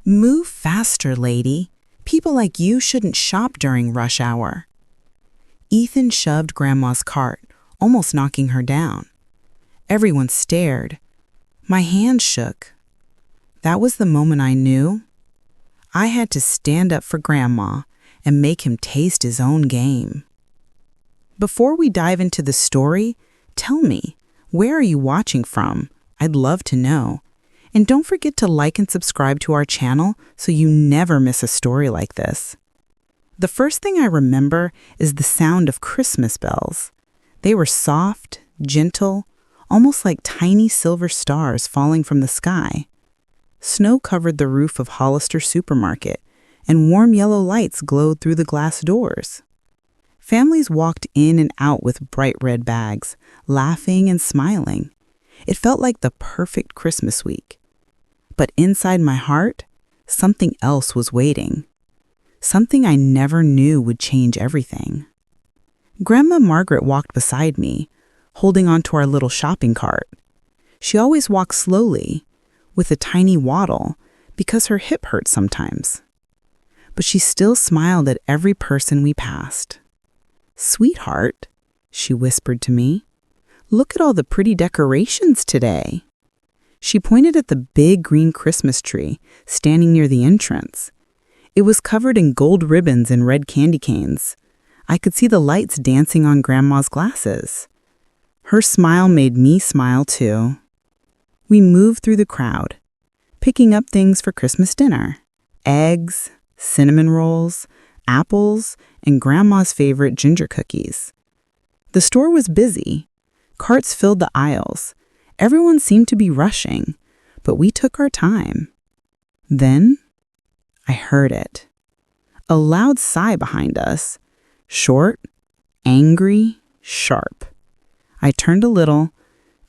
Move faster, lady. People like you shouldn't shop during rush hour. Ethan shoved Grandma's cart, almost knocking her down. Everyone stared. My hand shook. That was the moment I knew I had to stand up for Grandma and make him taste his own game. Before we dive into the story, tell me, where are you watching from? I'd love to know. And don't forget to like and subscribe to our channel so you never miss a story like this. The first thing I remember is the sound of Christmas bells. They were soft, gentle, almost like tiny silver stars falling from the sky. Snow covered the roof of Hollister Supermarket, and warm yellow lights glowed through the glass doors. Families walked in and out with bright red bags, laughing and smiling. It felt like the perfect Christmas week. But inside my heart, something else was waiting. Something I never knew would change everything. Grandma Margaret walked beside me, holding onto our little shopping cart. She always walked slowly, with a tiny waddle, because her hip hurt sometimes. But she still smiled at every person we passed. "Sweetheart," she whispered to me, "look at all the pretty decorations today." She pointed at the big green Christmas tree standing near the entrance. It was covered in gold ribbons and red candy canes. I could see the lights dancing on Grandma's glasses. Her smile made me smile too. We moved through the crowd, picking up things for Christmas dinner: eggs, cinnamon rolls, apples, and Grandma's favorite ginger cookies. The store was busy. Carts filled the aisles. Everyone seemed to be rushing, but we took our time. Then I heard it. A loud sigh behind us. Short, angry, sharp. I turned a little,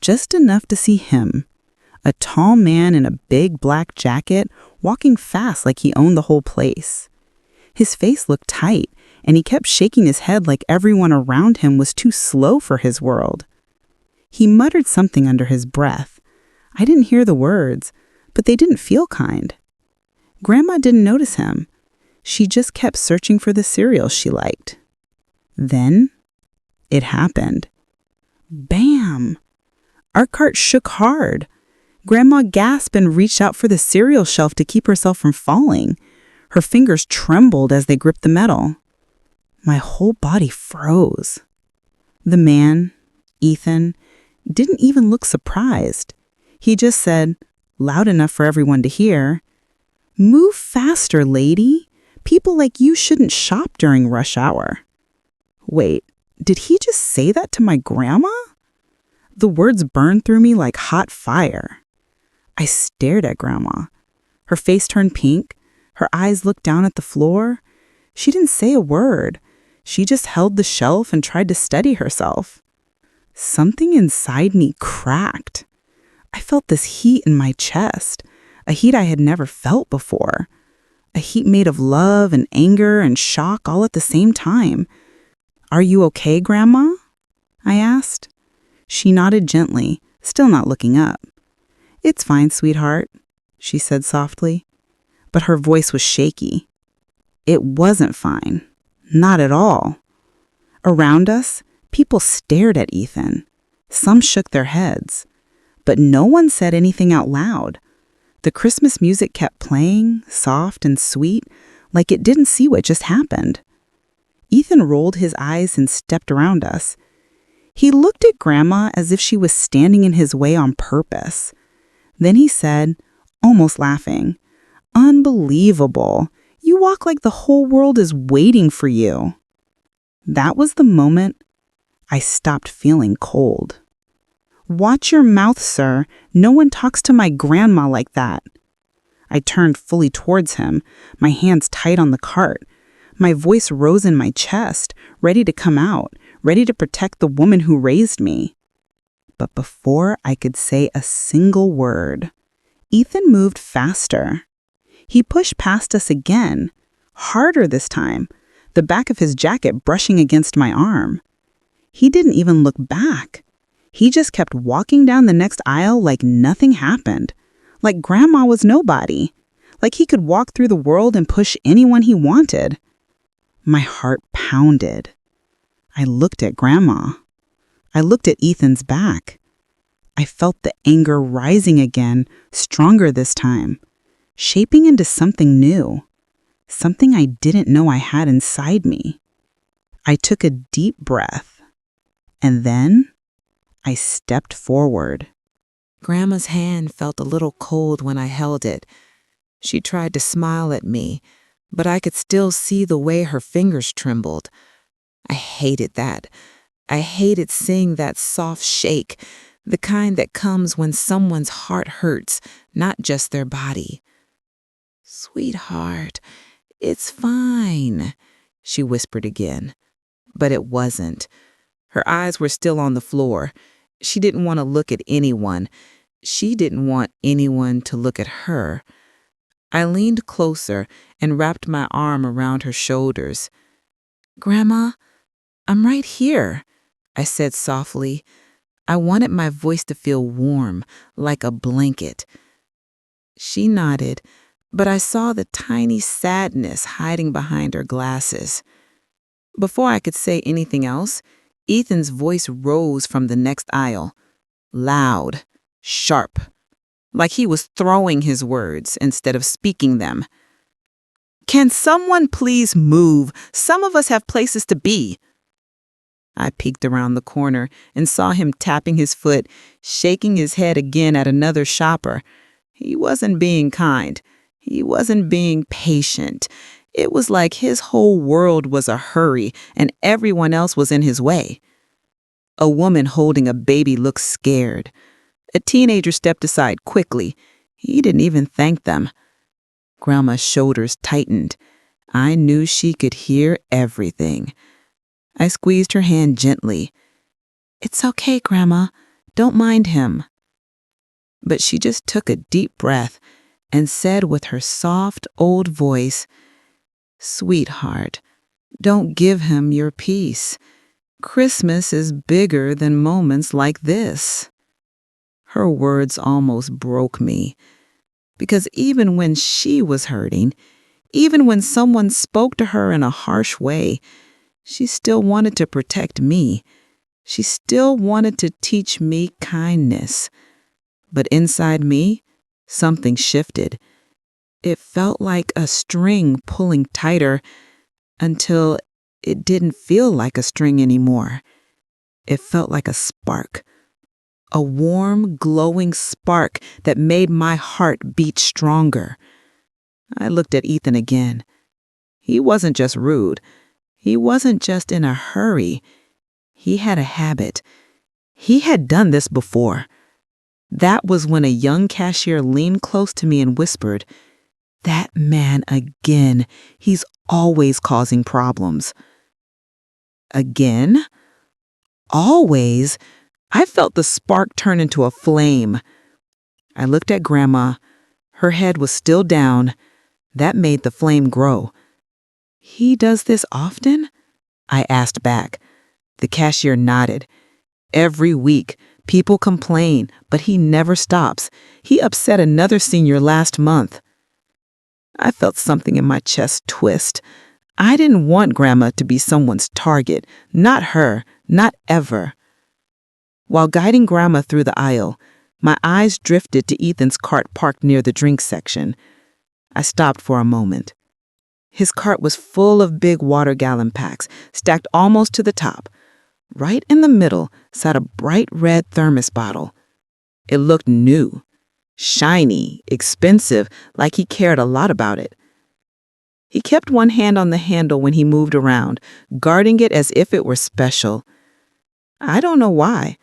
just enough to see him, a tall man in a big black jacket, walking fast like he owned the whole place. His face looked tight, and he kept shaking his head like everyone around him was too slow for his world. He muttered something under his breath. I didn't hear the words, but they didn't feel kind. Grandma didn't notice him. She just kept searching for the cereal she liked. Then it happened. Bam! Our cart shook hard. Grandma gasped and reached out for the cereal shelf to keep herself from falling. Her fingers trembled as they gripped the metal. My whole body froze. The man, Ethan, didn't even look surprised. He just said, loud enough for everyone to hear, "Move faster, lady. People like you shouldn't shop during rush hour." Wait, did he just say that to my grandma? The words burned through me like hot fire. I stared at Grandma. Her face turned pink. Her eyes looked down at the floor. She didn't say a word. She just held the shelf and tried to steady herself. Something inside me cracked. I felt this heat in my chest, a heat I had never felt before. A heat made of love and anger and shock all at the same time. "Are you okay, Grandma?" I asked. She nodded gently, still not looking up. "It's fine, sweetheart," she said softly. But her voice was shaky. It wasn't fine. Not at all. Around us, people stared at Ethan. Some shook their heads. But no one said anything out loud. The Christmas music kept playing, soft and sweet, like it didn't see what just happened. Ethan rolled his eyes and stepped around us. He looked at Grandma as if she was standing in his way on purpose. Then he said, almost laughing, "Unbelievable. You walk like the whole world is waiting for you." That was the moment I stopped feeling cold. "Watch your mouth, sir. No one talks to my grandma like that." I turned fully towards him, my hands tight on the cart. My voice rose in my chest, ready to come out, ready to protect the woman who raised me. But before I could say a single word, Ethan moved faster. He pushed past us again, harder this time, the back of his jacket brushing against my arm. He didn't even look back. He just kept walking down the next aisle like nothing happened, like Grandma was nobody, like he could walk through the world and push anyone he wanted. My heart pounded. I looked at Grandma. I looked at Ethan's back. I felt the anger rising again, stronger this time, shaping into something new, something I didn't know I had inside me. I took a deep breath, and then I stepped forward. Grandma's hand felt a little cold when I held it. She tried to smile at me, but I could still see the way her fingers trembled. I hated that. I hated seeing that soft shake, the kind that comes when someone's heart hurts, not just their body. "Sweetheart, it's fine," she whispered again. But it wasn't. Her eyes were still on the floor. She didn't want to look at anyone. She didn't want anyone to look at her. I leaned closer and wrapped my arm around her shoulders. "Grandma, I'm right here," I said softly. I wanted my voice to feel warm, like a blanket. She nodded, but I saw the tiny sadness hiding behind her glasses. Before I could say anything else, Ethan's voice rose from the next aisle, loud, sharp, like he was throwing his words instead of speaking them. "Can someone please move? Some of us have places to be." I peeked around the corner and saw him tapping his foot, shaking his head again at another shopper. He wasn't being kind. He wasn't being patient. It was like his whole world was a hurry and everyone else was in his way. A woman holding a baby looked scared. A teenager stepped aside quickly. He didn't even thank them. Grandma's shoulders tightened. I knew she could hear everything. I squeezed her hand gently. "It's okay, Grandma. Don't mind him." But she just took a deep breath and said with her soft, old voice, "Sweetheart, don't give him your peace. Christmas is bigger than moments like this." Her words almost broke me, because even when she was hurting, even when someone spoke to her in a harsh way, she still wanted to protect me. She still wanted to teach me kindness. But inside me, something shifted. It felt like a string pulling tighter until it didn't feel like a string anymore. It felt like a spark, a warm, glowing spark that made my heart beat stronger. I looked at Ethan again. He wasn't just rude. He wasn't just in a hurry. He had a habit. He had done this before. That was when a young cashier leaned close to me and whispered, "That man again. He's always causing problems." Again? Always? I felt the spark turn into a flame. I looked at Grandma. Her head was still down. That made the flame grow. "He does this often?" I asked back. The cashier nodded. "Every week, people complain, but he never stops. He upset another senior last month." I felt something in my chest twist. I didn't want Grandma to be someone's target. Not her, not ever. While guiding Grandma through the aisle, my eyes drifted to Ethan's cart parked near the drink section. I stopped for a moment. His cart was full of big water gallon packs, stacked almost to the top. Right in the middle sat a bright red thermos bottle. It looked new, shiny, expensive, like he cared a lot about it. He kept one hand on the handle when he moved around, guarding it as if it were special. I don't know why,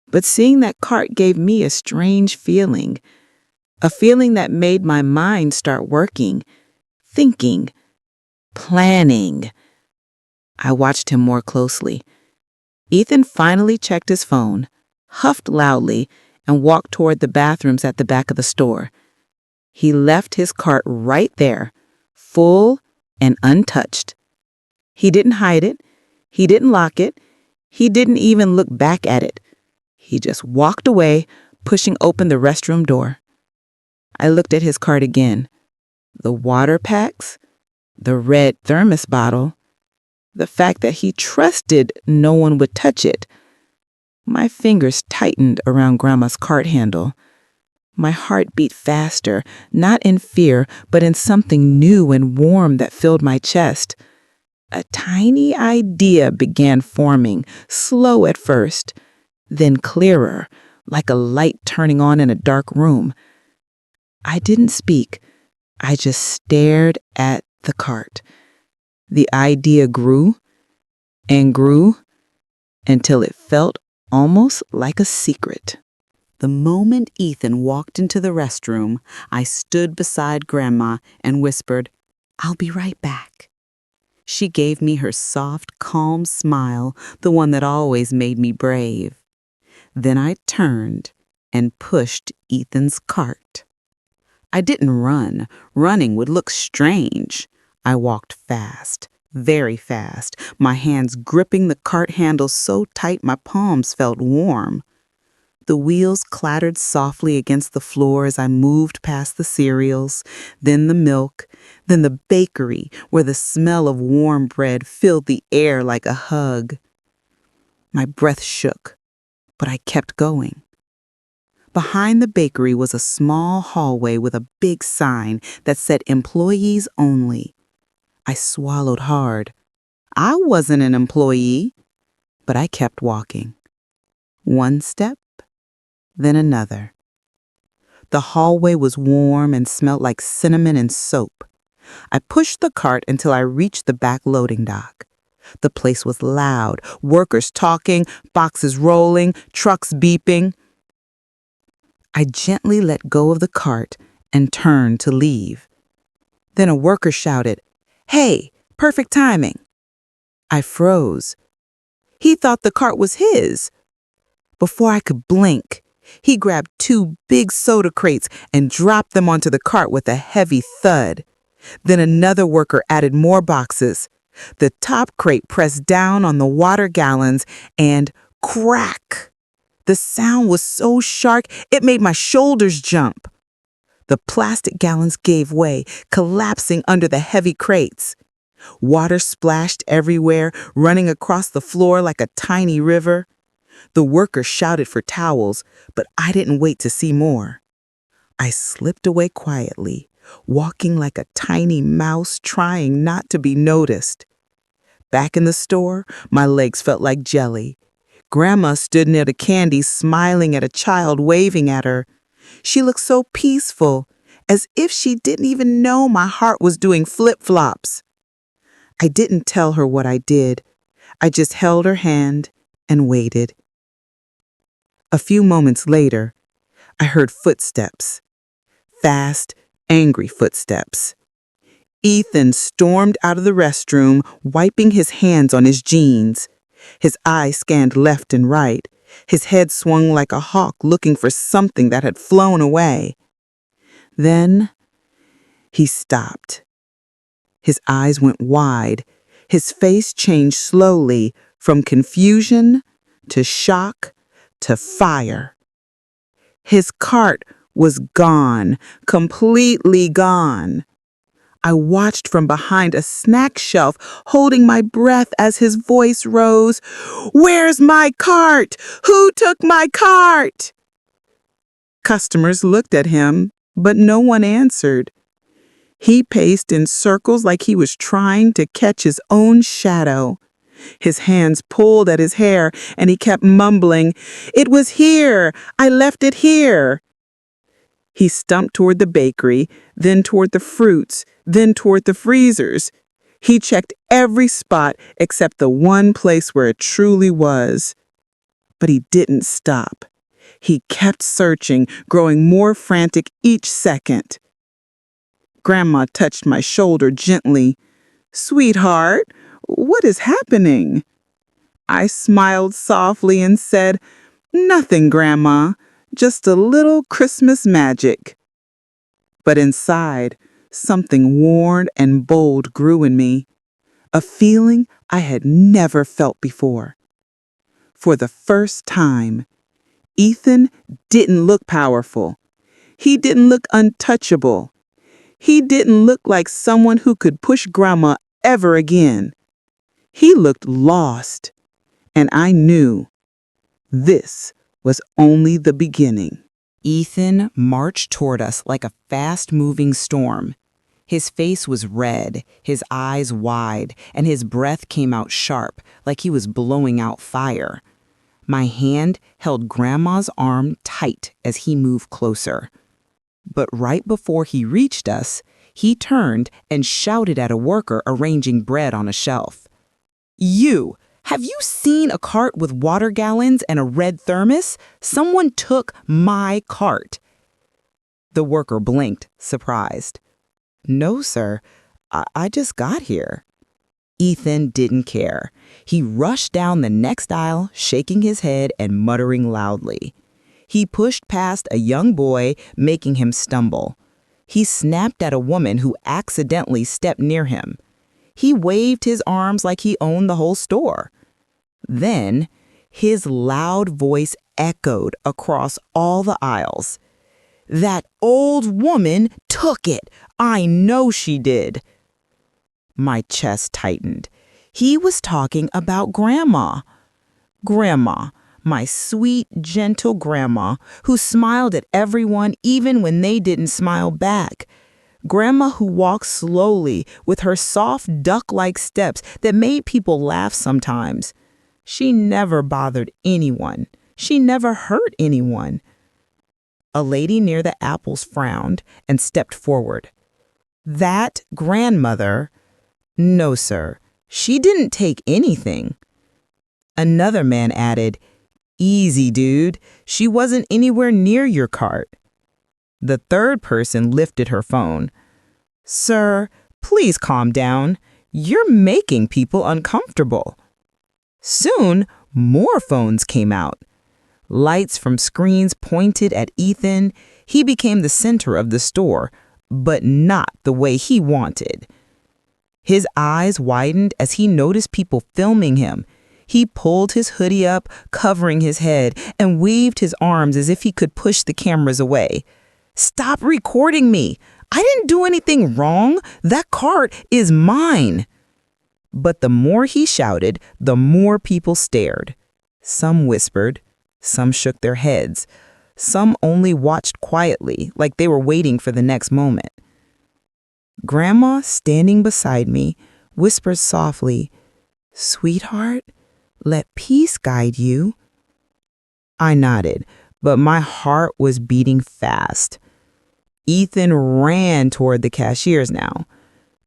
but seeing that cart gave me a strange feeling. A feeling that made my mind start working, thinking, planning. I watched him more closely. Ethan finally checked his phone, huffed loudly, and walked toward the bathrooms at the back of the store. He left his cart right there, full and untouched. He didn't hide it. He didn't lock it. He didn't even look back at it. He just walked away, pushing open the restroom door. I looked at his cart again. The water packs, the red thermos bottle, the fact that he trusted no one would touch it. My fingers tightened around Grandma's cart handle. My heart beat faster, not in fear, but in something new and warm that filled my chest. A tiny idea began forming, slow at first, then clearer, like a light turning on in a dark room. I didn't speak. I just stared at the cart. The idea grew and grew until it felt almost like a secret. The moment Ethan walked into the restroom, I stood beside Grandma and whispered, "I'll be right back." She gave me her soft, calm smile, the one that always made me brave. Then I turned and pushed Ethan's cart. I didn't run. Running would look strange. I walked fast, very fast, my hands gripping the cart handle so tight my palms felt warm. The wheels clattered softly against the floor as I moved past the cereals, then the milk, then the bakery where the smell of warm bread filled the air like a hug. My breath shook, but I kept going. Behind the bakery was a small hallway with a big sign that said employees only. I swallowed hard. I wasn't an employee, but I kept walking. One step, then another. The hallway was warm and smelled like cinnamon and soap. I pushed the cart until I reached the back loading dock. The place was loud, workers talking, boxes rolling, trucks beeping. I gently let go of the cart and turned to leave. Then a worker shouted, "Hey, perfect timing." I froze. He thought the cart was his. Before I could blink, he grabbed 2 big soda crates and dropped them onto the cart with a heavy thud. Then another worker added more boxes. The top crate pressed down on the water gallons and crack! The sound was so sharp it made my shoulders jump. The plastic gallons gave way, collapsing under the heavy crates. Water splashed everywhere, running across the floor like a tiny river. The workers shouted for towels, but I didn't wait to see more. I slipped away quietly, walking like a tiny mouse trying not to be noticed. Back in the store, my legs felt like jelly. Grandma stood near the candy, smiling at a child waving at her. She looked so peaceful, as if she didn't even know my heart was doing flip-flops. I didn't tell her what I did. I just held her hand and waited. A few moments later, I heard footsteps. Fast, angry footsteps. Ethan stormed out of the restroom, wiping his hands on his jeans. His eyes scanned left and right. His head swung like a hawk looking for something that had flown away. Then he stopped. His eyes went wide. His face changed slowly from confusion to shock to fire. His cart was gone, completely gone. I watched from behind a snack shelf, holding my breath as his voice rose. "Where's my cart? Who took my cart?" Customers looked at him, but no one answered. He paced in circles like he was trying to catch his own shadow. His hands pulled at his hair, and he kept mumbling, "It was here. I left it here." He stumped toward the bakery, then toward the fruits, then toward the freezers. He checked every spot except the one place where it truly was. But he didn't stop. He kept searching, growing more frantic each second. Grandma touched my shoulder gently. "Sweetheart, what is happening?" I smiled softly and said, "Nothing, Grandma, just a little Christmas magic." But inside, something worn and bold grew in me, a feeling I had never felt before. For the first time, Ethan didn't look powerful. He didn't look untouchable. He didn't look like someone who could push Grandma ever again. He looked lost, and I knew this was only the beginning. Ethan marched toward us like a fast-moving storm. His face was red, his eyes wide, and his breath came out sharp, like he was blowing out fire. My hand held Grandma's arm tight as he moved closer. But right before he reached us, he turned and shouted at a worker arranging bread on a shelf. "You! Have you seen a cart with water gallons and a red thermos? Someone took my cart." The worker blinked, surprised. "No, sir. I just got here." Ethan didn't care. He rushed down the next aisle, shaking his head and muttering loudly. He pushed past a young boy, making him stumble. He snapped at a woman who accidentally stepped near him. He waved his arms like he owned the whole store. Then, his loud voice echoed across all the aisles. "That old woman took it. I know she did." My chest tightened. He was talking about Grandma. Grandma, my sweet, gentle Grandma, who smiled at everyone even when they didn't smile back. Grandma who walked slowly with her soft duck-like steps that made people laugh sometimes. She never bothered anyone. She never hurt anyone. A lady near the apples frowned and stepped forward. "That grandmother? No, sir. She didn't take anything." Another man added, "Easy, dude. She wasn't anywhere near your cart." The third person lifted her phone. "Sir, please calm down. You're making people uncomfortable." Soon, more phones came out. Lights from screens pointed at Ethan. He became the center of the store, but not the way he wanted. His eyes widened as he noticed people filming him. He pulled his hoodie up, covering his head, and waved his arms as if he could push the cameras away. "Stop recording me! I didn't do anything wrong. That cart is mine." But the more he shouted, the more people stared. Some whispered, some shook their heads. Some only watched quietly, like they were waiting for the next moment. Grandma, standing beside me, whispered softly, "Sweetheart, let peace guide you." I nodded, but my heart was beating fast. Ethan ran toward the cashiers now.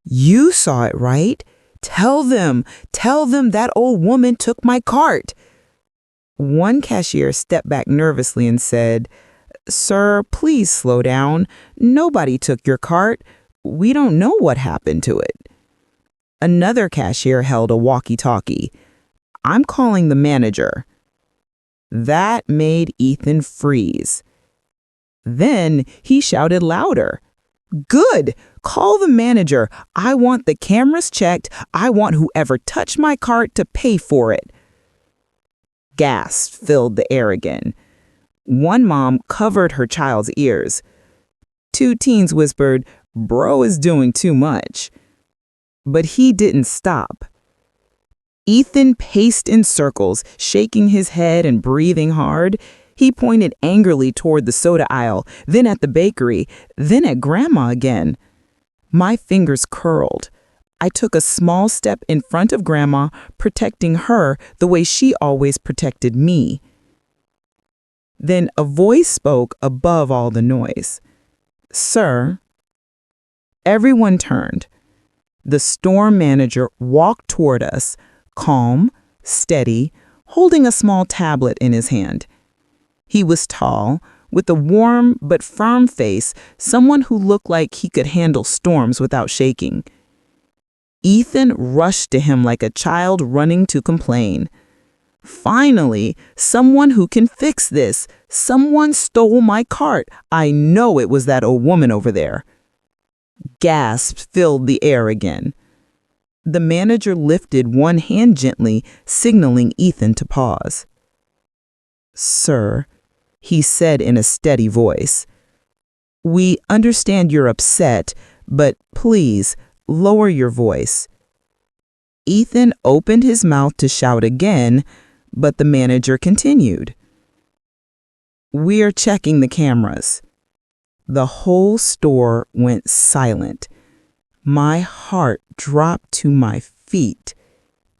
"You saw it, right? Tell them that old woman took my cart." One cashier stepped back nervously and said, "Sir, please slow down. Nobody took your cart. We don't know what happened to it." Another cashier held a walkie-talkie. "I'm calling the manager." That made Ethan freeze. Then he shouted louder, "Good! Call the manager. I want the cameras checked. I want whoever touched my cart to pay for it." Gasps filled the air again. One mom covered her child's ears. Two teens whispered, "Bro is doing too much." But he didn't stop. Ethan paced in circles, shaking his head and breathing hard. He pointed angrily toward the soda aisle, then at the bakery, then at Grandma again. My fingers curled. I took a small step in front of Grandma, protecting her the way she always protected me. Then a voice spoke above all the noise. "Sir." Everyone turned. The store manager walked toward us, calm, steady, holding a small tablet in his hand. He was tall, with a warm but firm face, someone who looked like he could handle storms without shaking. Ethan rushed to him like a child running to complain. "Finally, someone who can fix this. Someone stole my cart. I know it was that old woman over there." Gasps filled the air again. The manager lifted one hand gently, signaling Ethan to pause. "Sir," he said in a steady voice, "we understand you're upset, but please lower your voice." Ethan opened his mouth to shout again, but the manager continued. "We're checking the cameras." The whole store went silent. My heart dropped to my feet.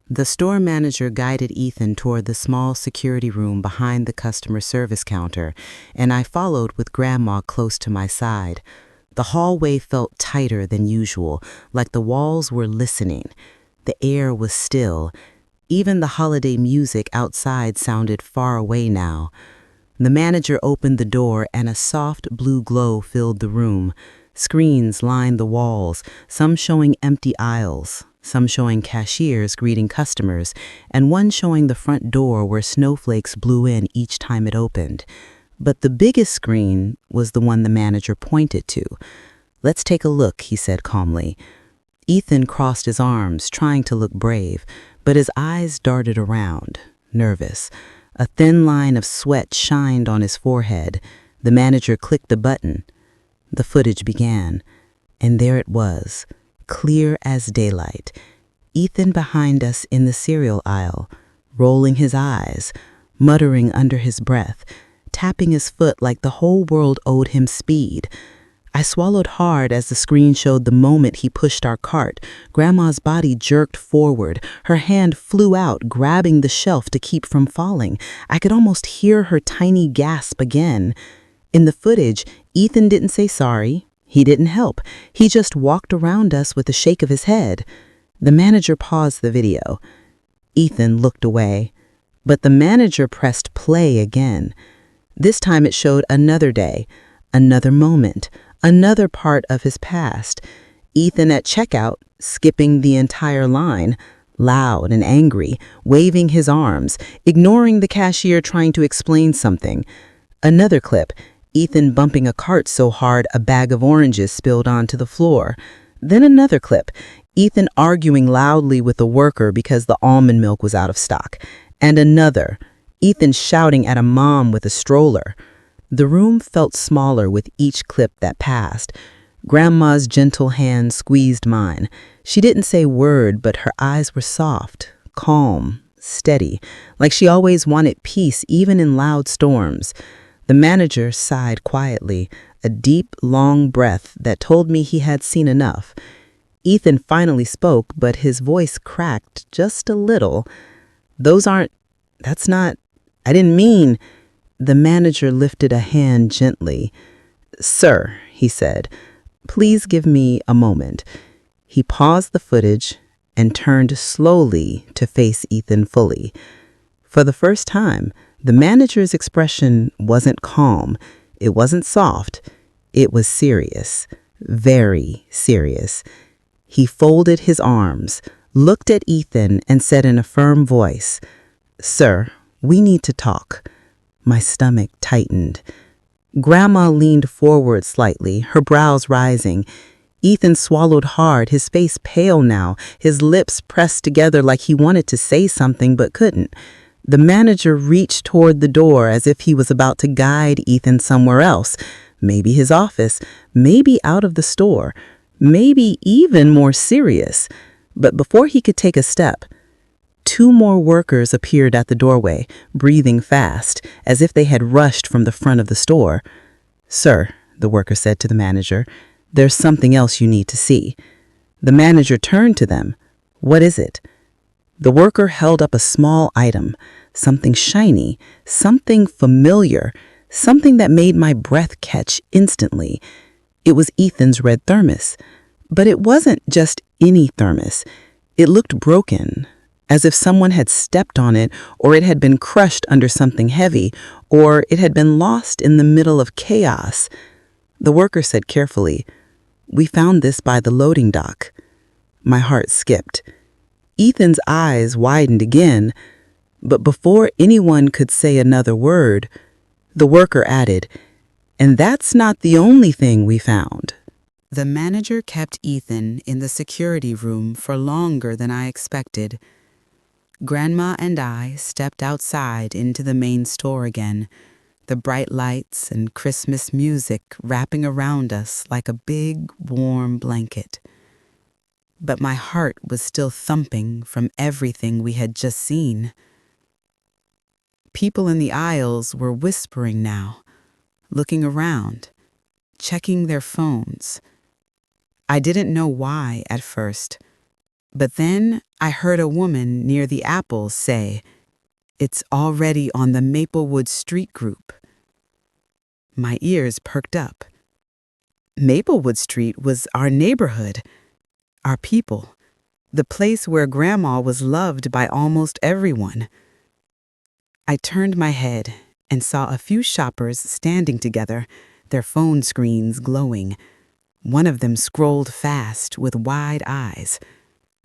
The store manager guided Ethan toward the small security room behind the customer service counter, and I followed with Grandma close to my side. The hallway felt tighter than usual, like the walls were listening. The air was still. Even the holiday music outside sounded far away now. The manager opened the door and a soft blue glow filled the room. Screens lined the walls, some showing empty aisles, some showing cashiers greeting customers, and one showing the front door where snowflakes blew in each time it opened. But the biggest screen was the one the manager pointed to. "Let's take a look," he said calmly. Ethan crossed his arms, trying to look brave, but his eyes darted around, nervous. A thin line of sweat shined on his forehead. The manager clicked the button. The footage began, and there it was, clear as daylight. Ethan behind us in the cereal aisle, rolling his eyes, muttering under his breath, tapping his foot like the whole world owed him speed. I swallowed hard as the screen showed the moment he pushed our cart. Grandma's body jerked forward. Her hand flew out, grabbing the shelf to keep from falling. I could almost hear her tiny gasp again. In the footage, Ethan didn't say sorry. He didn't help. He just walked around us with a shake of his head. The manager paused the video. Ethan looked away, but the manager pressed play again. This time it showed another day, another moment, another part of his past. Ethan at checkout, skipping the entire line, loud and angry, waving his arms, ignoring the cashier trying to explain something. Another clip, Ethan bumping a cart so hard a bag of oranges spilled onto the floor. Then another clip, Ethan arguing loudly with a worker because the almond milk was out of stock. And another, Ethan shouting at a mom with a stroller. The room felt smaller with each clip that passed. Grandma's gentle hand squeezed mine. She didn't say a word, but her eyes were soft, calm, steady, like she always wanted peace even in loud storms. The manager sighed quietly, a deep, long breath that told me he had seen enough. Ethan finally spoke, but his voice cracked just a little. I didn't mean." The manager lifted a hand gently. "Sir," he said, "please give me a moment." He paused the footage and turned slowly to face Ethan fully. For the first time, the manager's expression wasn't calm. It wasn't soft. It was serious, very serious. He folded his arms, looked at Ethan, and said in a firm voice, "Sir, we need to talk." My stomach tightened. Grandma leaned forward slightly, her brows rising. Ethan swallowed hard, his face pale now, his lips pressed together like he wanted to say something but couldn't. The manager reached toward the door as if he was about to guide Ethan somewhere else, maybe his office, maybe out of the store, maybe even more serious. But before he could take a step, 2 more workers appeared at the doorway, breathing fast, as if they had rushed from the front of the store. "Sir," the worker said to the manager, "there's something else you need to see." The manager turned to them. "What is it?" The worker held up a small item, something shiny, something familiar, something that made my breath catch instantly. It was Ethan's red thermos. But it wasn't just any thermos. It looked broken, as if someone had stepped on it, or it had been crushed under something heavy, or it had been lost in the middle of chaos. The worker said carefully, "We found this by the loading dock." My heart skipped. Ethan's eyes widened again, but before anyone could say another word, the worker added, "And that's not the only thing we found." The manager kept Ethan in the security room for longer than I expected. Grandma and I stepped outside into the main store again. the bright lights and Christmas music wrapping around us like a big, warm blanket. But my heart was still thumping from everything we had just seen. People in the aisles were whispering now, looking around, checking their phones. I didn't know why at first, but then I heard a woman near the apples say, "It's already on the Maplewood Street group." My ears perked up. Maplewood Street was our neighborhood, our people, the place where Grandma was loved by almost everyone. I turned my head and saw a few shoppers standing together, their phone screens glowing. One of them scrolled fast with wide eyes.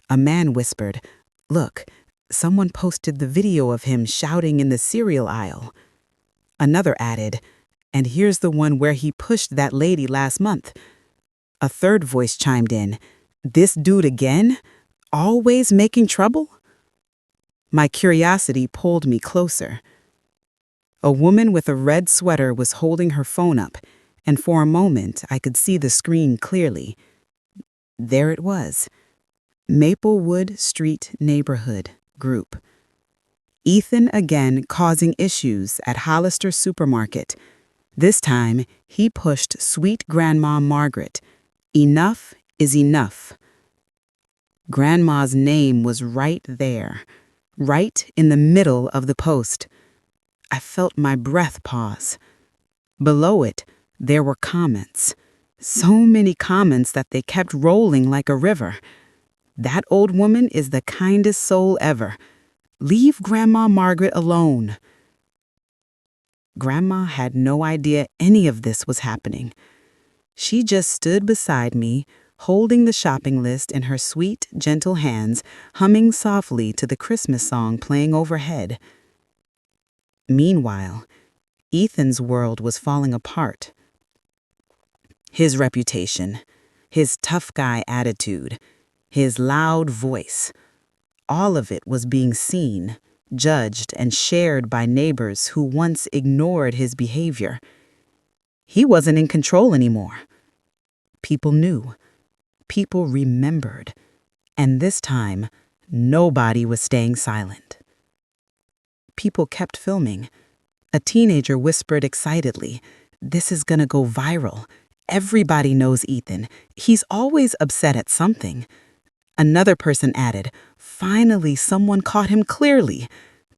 A man whispered, "Look, someone posted the video of him shouting in the cereal aisle." Another added, "And here's the one where he pushed that lady last month." A third voice chimed in, "This dude again? Always making trouble?" My curiosity pulled me closer. A woman with a red sweater was holding her phone up, and for a moment I could see the screen clearly. There it was. Maplewood Street Neighborhood Group. Ethan again causing issues at Hollister Supermarket. This time, he pushed sweet Grandma Margaret. Enough is enough. Grandma's name was right there, right in the middle of the post. I felt my breath pause. Below it, there were comments. So many comments that they kept rolling like a river. "That old woman is the kindest soul ever. Leave Grandma Margaret alone." Grandma had no idea any of this was happening. She just stood beside me, holding the shopping list in her sweet, gentle hands, humming softly to the Christmas song playing overhead. Meanwhile, Ethan's world was falling apart. His reputation, his tough guy attitude, his loud voice, all of it was being seen, judged, and shared by neighbors who once ignored his behavior. He wasn't in control anymore. People knew. People remembered. And this time, nobody was staying silent. People kept filming. A teenager whispered excitedly, "This is gonna go viral. Everybody knows Ethan. He's always upset at something." Another person added, "Finally, someone caught him clearly.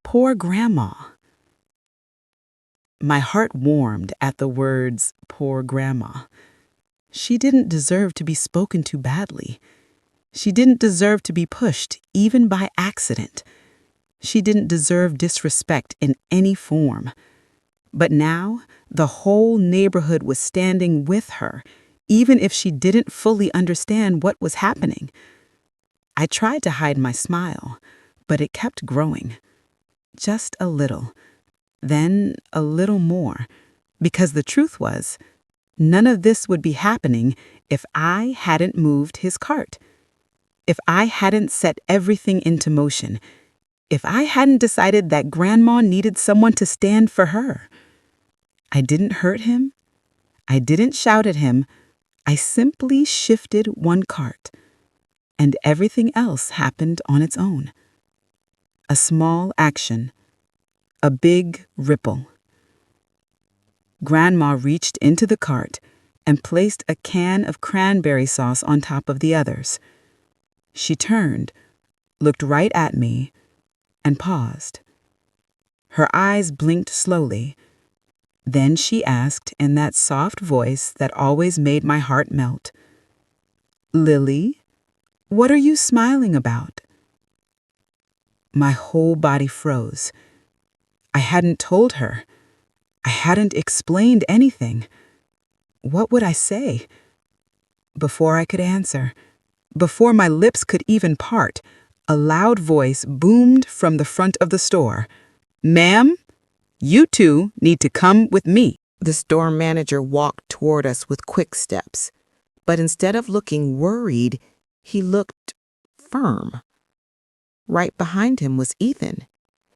Poor Grandma." My heart warmed at the words, "poor Grandma." She didn't deserve to be spoken to badly. She didn't deserve to be pushed, even by accident. She didn't deserve disrespect in any form. But now, the whole neighborhood was standing with her, even if she didn't fully understand what was happening. I tried to hide my smile, but it kept growing. Just a little, then a little more, because the truth was, none of this would be happening if I hadn't moved his cart, if I hadn't set everything into motion, if I hadn't decided that Grandma needed someone to stand for her. I didn't hurt him. I didn't shout at him. I simply shifted one cart, and everything else happened on its own. A small action, a big ripple. Grandma reached into the cart and placed a can of cranberry sauce on top of the others. She turned, looked right at me, and paused. Her eyes blinked slowly. Then she asked in that soft voice that always made my heart melt, "Lily, what are you smiling about?" My whole body froze. I hadn't told her. I hadn't explained anything. What would I say? Before I could answer, before my lips could even part, a loud voice boomed from the front of the store. "Ma'am, you two need to come with me." The store manager walked toward us with quick steps, but instead of looking worried, he looked firm. Right behind him was Ethan,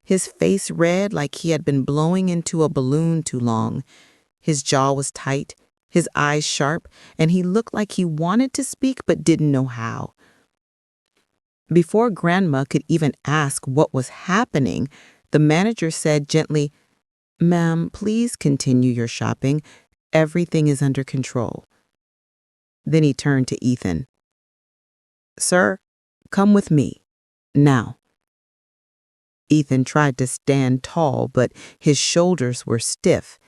his face red like he had been blowing into a balloon too long. His jaw was tight, his eyes sharp, and he looked like he wanted to speak but didn't know how. Before Grandma could even ask what was happening, the manager said gently, "Ma'am, please continue your shopping. Everything is under control." Then he turned to Ethan. "Sir, come with me. Now." Ethan tried to stand tall, but his shoulders were stiff.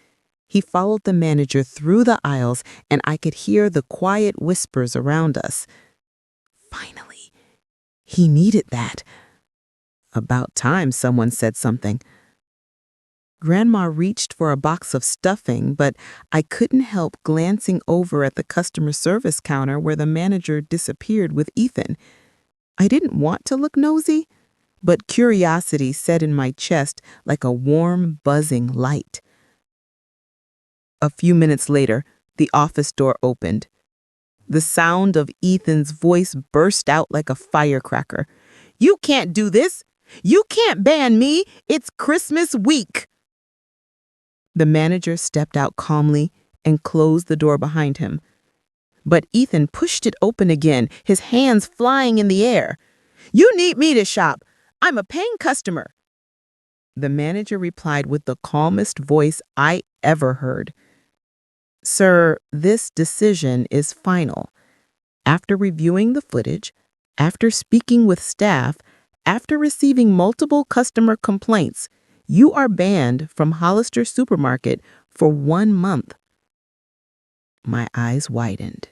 He followed the manager through the aisles, and I could hear the quiet whispers around us. Finally, he needed that. About time someone said something. Grandma reached for a box of stuffing, but I couldn't help glancing over at the customer service counter where the manager disappeared with Ethan. I didn't want to look nosy, but curiosity set in my chest like a warm, buzzing light. A few minutes later, the office door opened. The sound of Ethan's voice burst out like a firecracker. "You can't do this! You can't ban me! It's Christmas week!" The manager stepped out calmly and closed the door behind him. But Ethan pushed it open again, his hands flying in the air. "You need me to shop. I'm a paying customer." The manager replied with the calmest voice I ever heard. "Sir, this decision is final. After reviewing the footage, after speaking with staff, after receiving multiple customer complaints, you are banned from Hollister Supermarket for 1 month." My eyes widened.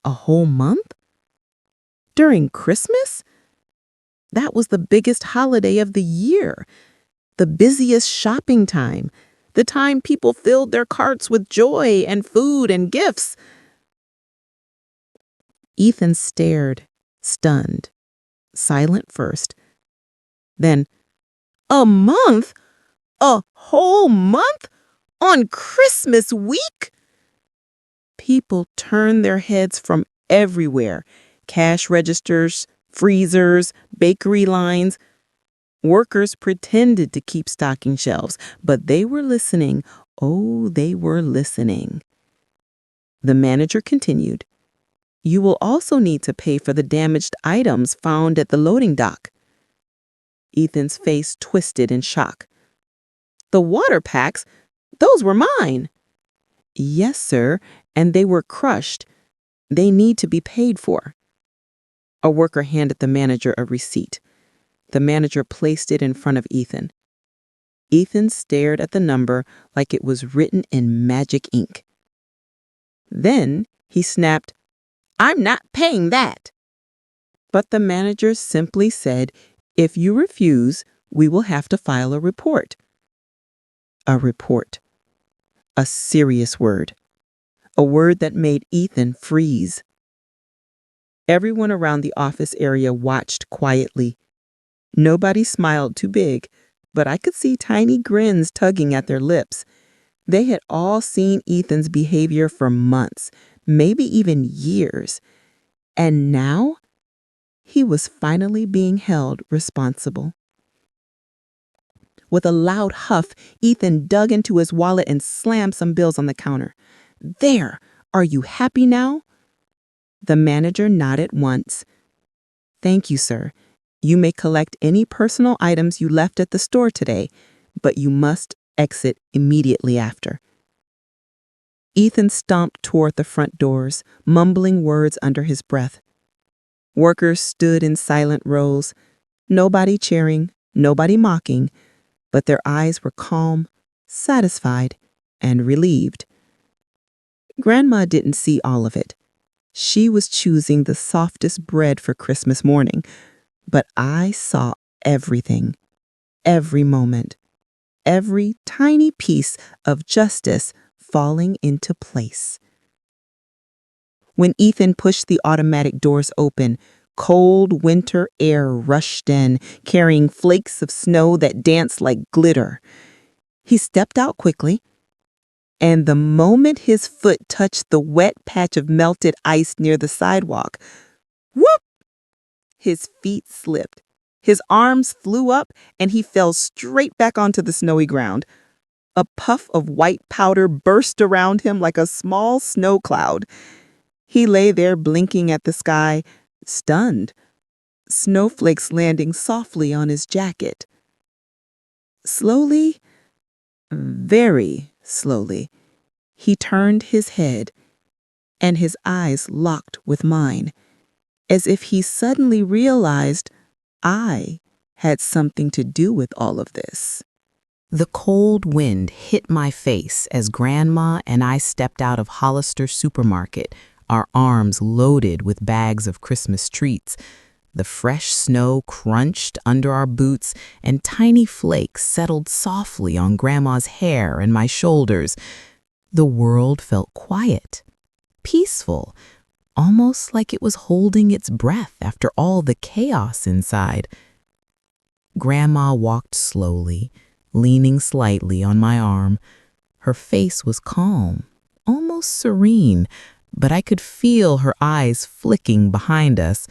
A whole month? During Christmas? That was the biggest holiday of the year, the busiest shopping time, the time people filled their carts with joy and food and gifts. Ethan stared, stunned, silent first. Then, "A month? A whole month? On Christmas week?" People turned their heads from everywhere. Cash registers, freezers, bakery lines. Workers pretended to keep stocking shelves, but they were listening. Oh, they were listening. The manager continued, "You will also need to pay for the damaged items found at the loading dock." Ethan's face twisted in shock. "The water packs? Those were mine." "Yes, sir, and they were crushed. They need to be paid for." A worker handed the manager a receipt. The manager placed it in front of Ethan. Ethan stared at the number like it was written in magic ink. Then he snapped, "I'm not paying that." But the manager simply said, "If you refuse, we will have to file a report." A report. A serious word. A word that made Ethan freeze. Everyone around the office area watched quietly. Nobody smiled too big, but I could see tiny grins tugging at their lips. They had all seen Ethan's behavior for months, maybe even years. And now, he was finally being held responsible. With a loud huff, Ethan dug into his wallet and slammed some bills on the counter. "There! Are you happy now?" The manager nodded once. "Thank you, sir. You may collect any personal items you left at the store today, but you must exit immediately after." Ethan stomped toward the front doors, mumbling words under his breath. Workers stood in silent rows, nobody cheering, nobody mocking, but their eyes were calm, satisfied, and relieved. Grandma didn't see all of it. She was choosing the softest bread for Christmas morning, but I saw everything, every moment, every tiny piece of justice falling into place. When Ethan pushed the automatic doors open, cold winter air rushed in, carrying flakes of snow that danced like glitter. He stepped out quickly, and the moment his foot touched the wet patch of melted ice near the sidewalk, whoop! His feet slipped, His arms flew up and he fell straight back onto the snowy ground. A puff of white powder burst around him like a small snow cloud. He lay there blinking at the sky, stunned, snowflakes landing softly on his jacket. Slowly, very slowly, he turned his head, and his eyes locked with mine, as if he suddenly realized I had something to do with all of this. The cold wind hit my face as Grandma and I stepped out of Hollister Supermarket, our arms loaded with bags of Christmas treats. The fresh snow crunched under our boots, and tiny flakes settled softly on Grandma's hair and my shoulders. The world felt quiet, peaceful, almost like it was holding its breath after all the chaos inside. Grandma walked slowly, leaning slightly on my arm. Her face was calm, almost serene, but I could feel her eyes flicking behind us.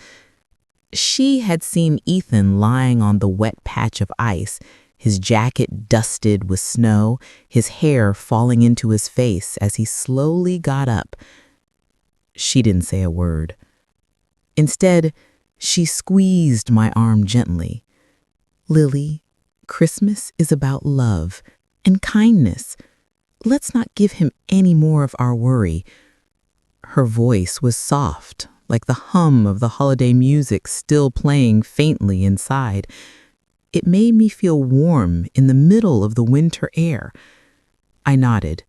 She had seen Ethan lying on the wet patch of ice, his jacket dusted with snow, his hair falling into his face as he slowly got up. She didn't say a word. Instead, she squeezed my arm gently. "Lily, Christmas is about love and kindness. Let's not give him any more of our worry." Her voice was soft, like the hum of the holiday music still playing faintly inside. It made me feel warm in the middle of the winter air. I nodded,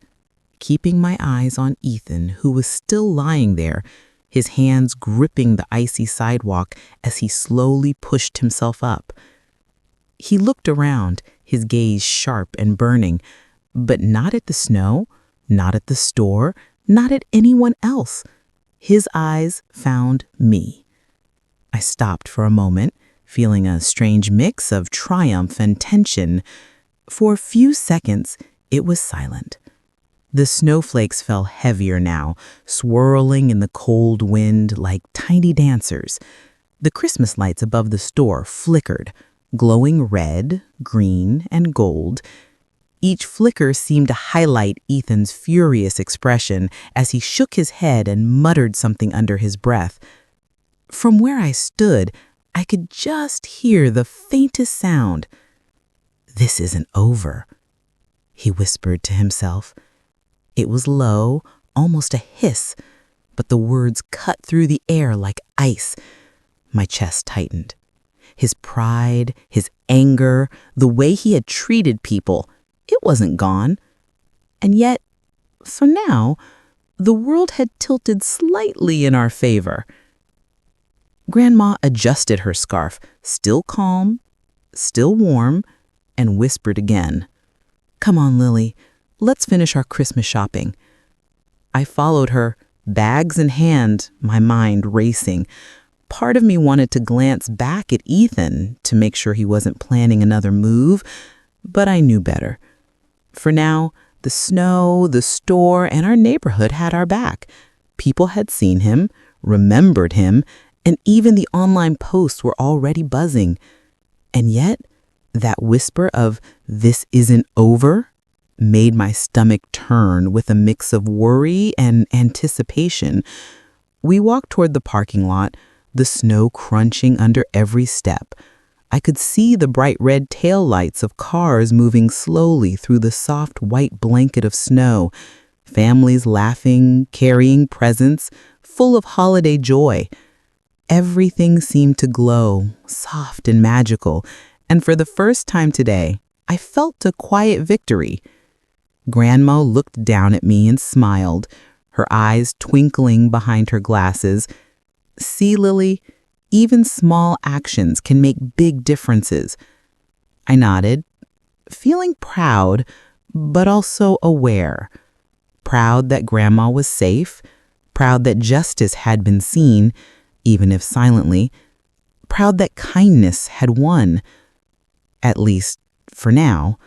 keeping my eyes on Ethan, who was still lying there, his hands gripping the icy sidewalk as he slowly pushed himself up. He looked around, his gaze sharp and burning, but not at the snow, not at the store, not at anyone else. His eyes found me. I stopped for a moment, feeling a strange mix of triumph and tension. For a few seconds, it was silent. The snowflakes fell heavier now, swirling in the cold wind like tiny dancers. The Christmas lights above the store flickered, glowing red, green, and gold. Each flicker seemed to highlight Ethan's furious expression as he shook his head and muttered something under his breath. From where I stood, I could just hear the faintest sound. "This isn't over," he whispered to himself. It was low, almost a hiss, but the words cut through the air like ice. My chest tightened. His pride, his anger, the way he had treated people, it wasn't gone. And yet, for now, the world had tilted slightly in our favor. Grandma adjusted her scarf, still calm, still warm, and whispered again, "Come on, Lily, let's finish our Christmas shopping." I followed her, bags in hand, my mind racing. Part of me wanted to glance back at Ethan to make sure he wasn't planning another move, but I knew better. For now, the snow, the store, and our neighborhood had our back. People had seen him, remembered him, and even the online posts were already buzzing. And yet, that whisper of "this isn't over" made my stomach turn with a mix of worry and anticipation. We walked toward the parking lot, the snow crunching under every step. I could see the bright red taillights of cars moving slowly through the soft white blanket of snow, families laughing, carrying presents, full of holiday joy. Everything seemed to glow, soft and magical, and for the first time today, I felt a quiet victory. Grandma looked down at me and smiled, her eyes twinkling behind her glasses. "See, Lily, even small actions can make big differences." I nodded, feeling proud, but also aware. Proud that Grandma was safe, proud that justice had been seen, even if silently, proud that kindness had won, at least for now.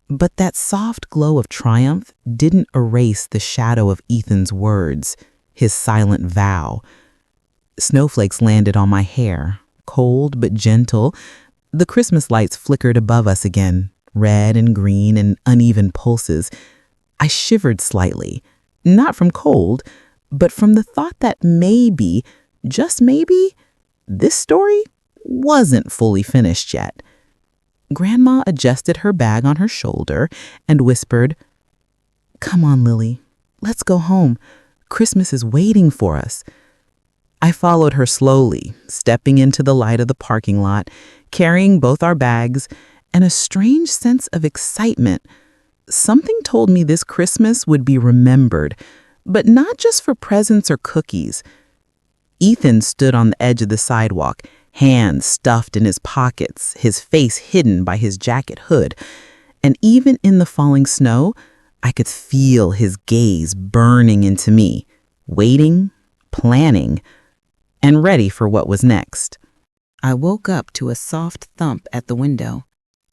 But that soft glow of triumph didn't erase the shadow of Ethan's words, his silent vow. Snowflakes landed on my hair, cold but gentle. The Christmas lights flickered above us again, red and green and uneven pulses. I shivered slightly, not from cold, but from the thought that maybe, just maybe, this story wasn't fully finished yet. Grandma adjusted her bag on her shoulder and whispered, "Come on, Lily, let's go home. Christmas is waiting for us." I followed her slowly, stepping into the light of the parking lot, carrying both our bags, and a strange sense of excitement. Something told me this Christmas would be remembered, but not just for presents or cookies. Ethan stood on the edge of the sidewalk, hands stuffed in his pockets, his face hidden by his jacket hood. And even in the falling snow, I could feel his gaze burning into me, waiting, planning, and ready for what was next. I woke up to a soft thump at the window.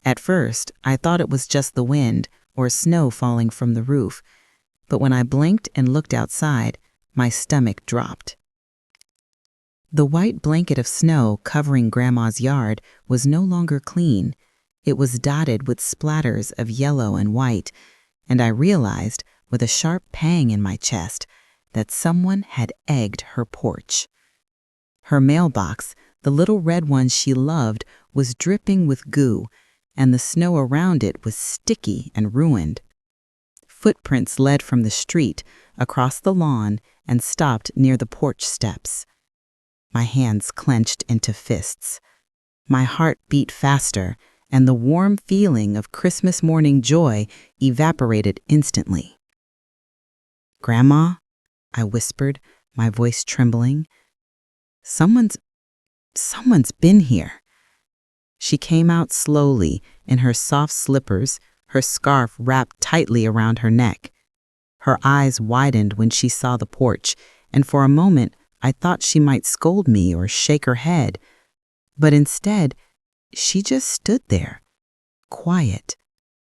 At first, I thought it was just the wind or snow falling from the roof, but when I blinked and looked outside, my stomach dropped. The white blanket of snow covering Grandma's yard was no longer clean. It was dotted with splatters of yellow and white, and I realized, with a sharp pang in my chest, that someone had egged her porch. Her mailbox, the little red one she loved, was dripping with goo, and the snow around it was sticky and ruined. Footprints led from the street, across the lawn, and stopped near the porch steps. My hands clenched into fists. My heart beat faster, and the warm feeling of Christmas morning joy evaporated instantly. "Grandma," I whispered, my voice trembling. Someone's been here." She came out slowly in her soft slippers, her scarf wrapped tightly around her neck. Her eyes widened when she saw the porch, and for a moment I thought she might scold me or shake her head. But instead, she just stood there, quiet,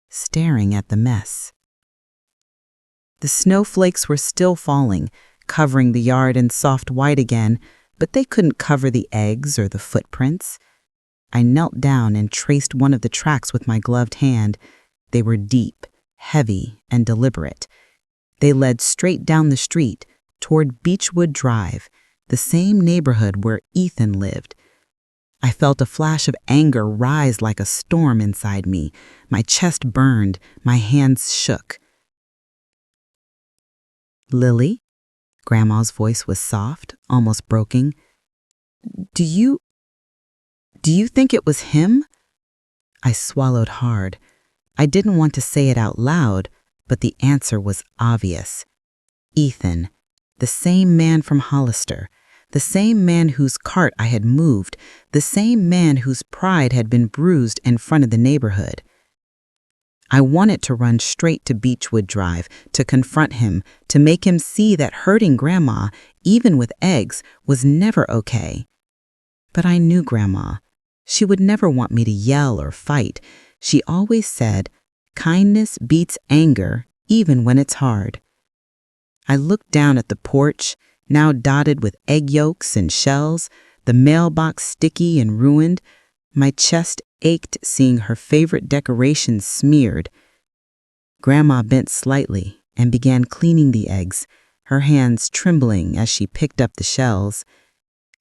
staring at the mess. The snowflakes were still falling, covering the yard in soft white again, but they couldn't cover the eggs or the footprints. I knelt down and traced one of the tracks with my gloved hand. They were deep, heavy, and deliberate. They led straight down the street toward Beechwood Drive, the same neighborhood where Ethan lived. I felt a flash of anger rise like a storm inside me. My chest burned, my hands shook. "Lily?" Grandma's voice was soft, almost broken. Do you think it was him?" I swallowed hard. I didn't want to say it out loud, but the answer was obvious. Ethan, the same man from Hollister, the same man whose cart I had moved, the same man whose pride had been bruised in front of the neighborhood. I wanted to run straight to Beechwood Drive, to confront him, to make him see that hurting Grandma, even with eggs, was never okay. But I knew Grandma. She would never want me to yell or fight. She always said, "Kindness beats anger, even when it's hard." I looked down at the porch, now dotted with egg yolks and shells, the mailbox sticky and ruined. My chest ached seeing her favorite decorations smeared. Grandma bent slightly and began cleaning the eggs, her hands trembling as she picked up the shells.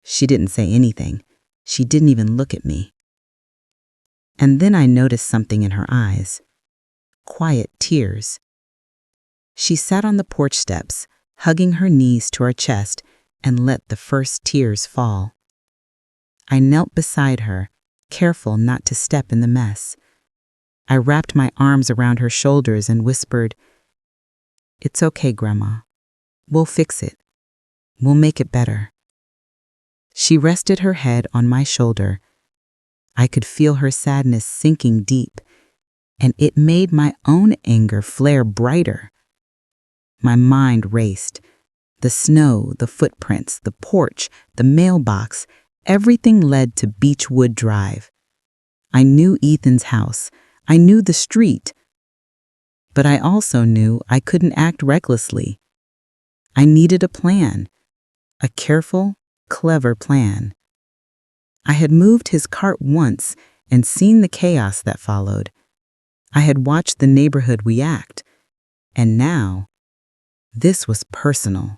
She didn't say anything. She didn't even look at me. And then I noticed something in her eyes. Quiet tears. She sat on the porch steps, hugging her knees to her chest, and let the first tears fall. I knelt beside her, careful not to step in the mess. I wrapped my arms around her shoulders and whispered, "It's okay, Grandma. We'll fix it. We'll make it better." She rested her head on my shoulder. I could feel her sadness sinking deep, and it made my own anger flare brighter. My mind raced. The snow, the footprints, the porch, the mailbox, everything led to Beechwood Drive. I knew Ethan's house. I knew the street. But I also knew I couldn't act recklessly. I needed a plan, a careful, clever plan. I had moved his cart once and seen the chaos that followed. I had watched the neighborhood react, and now this was personal.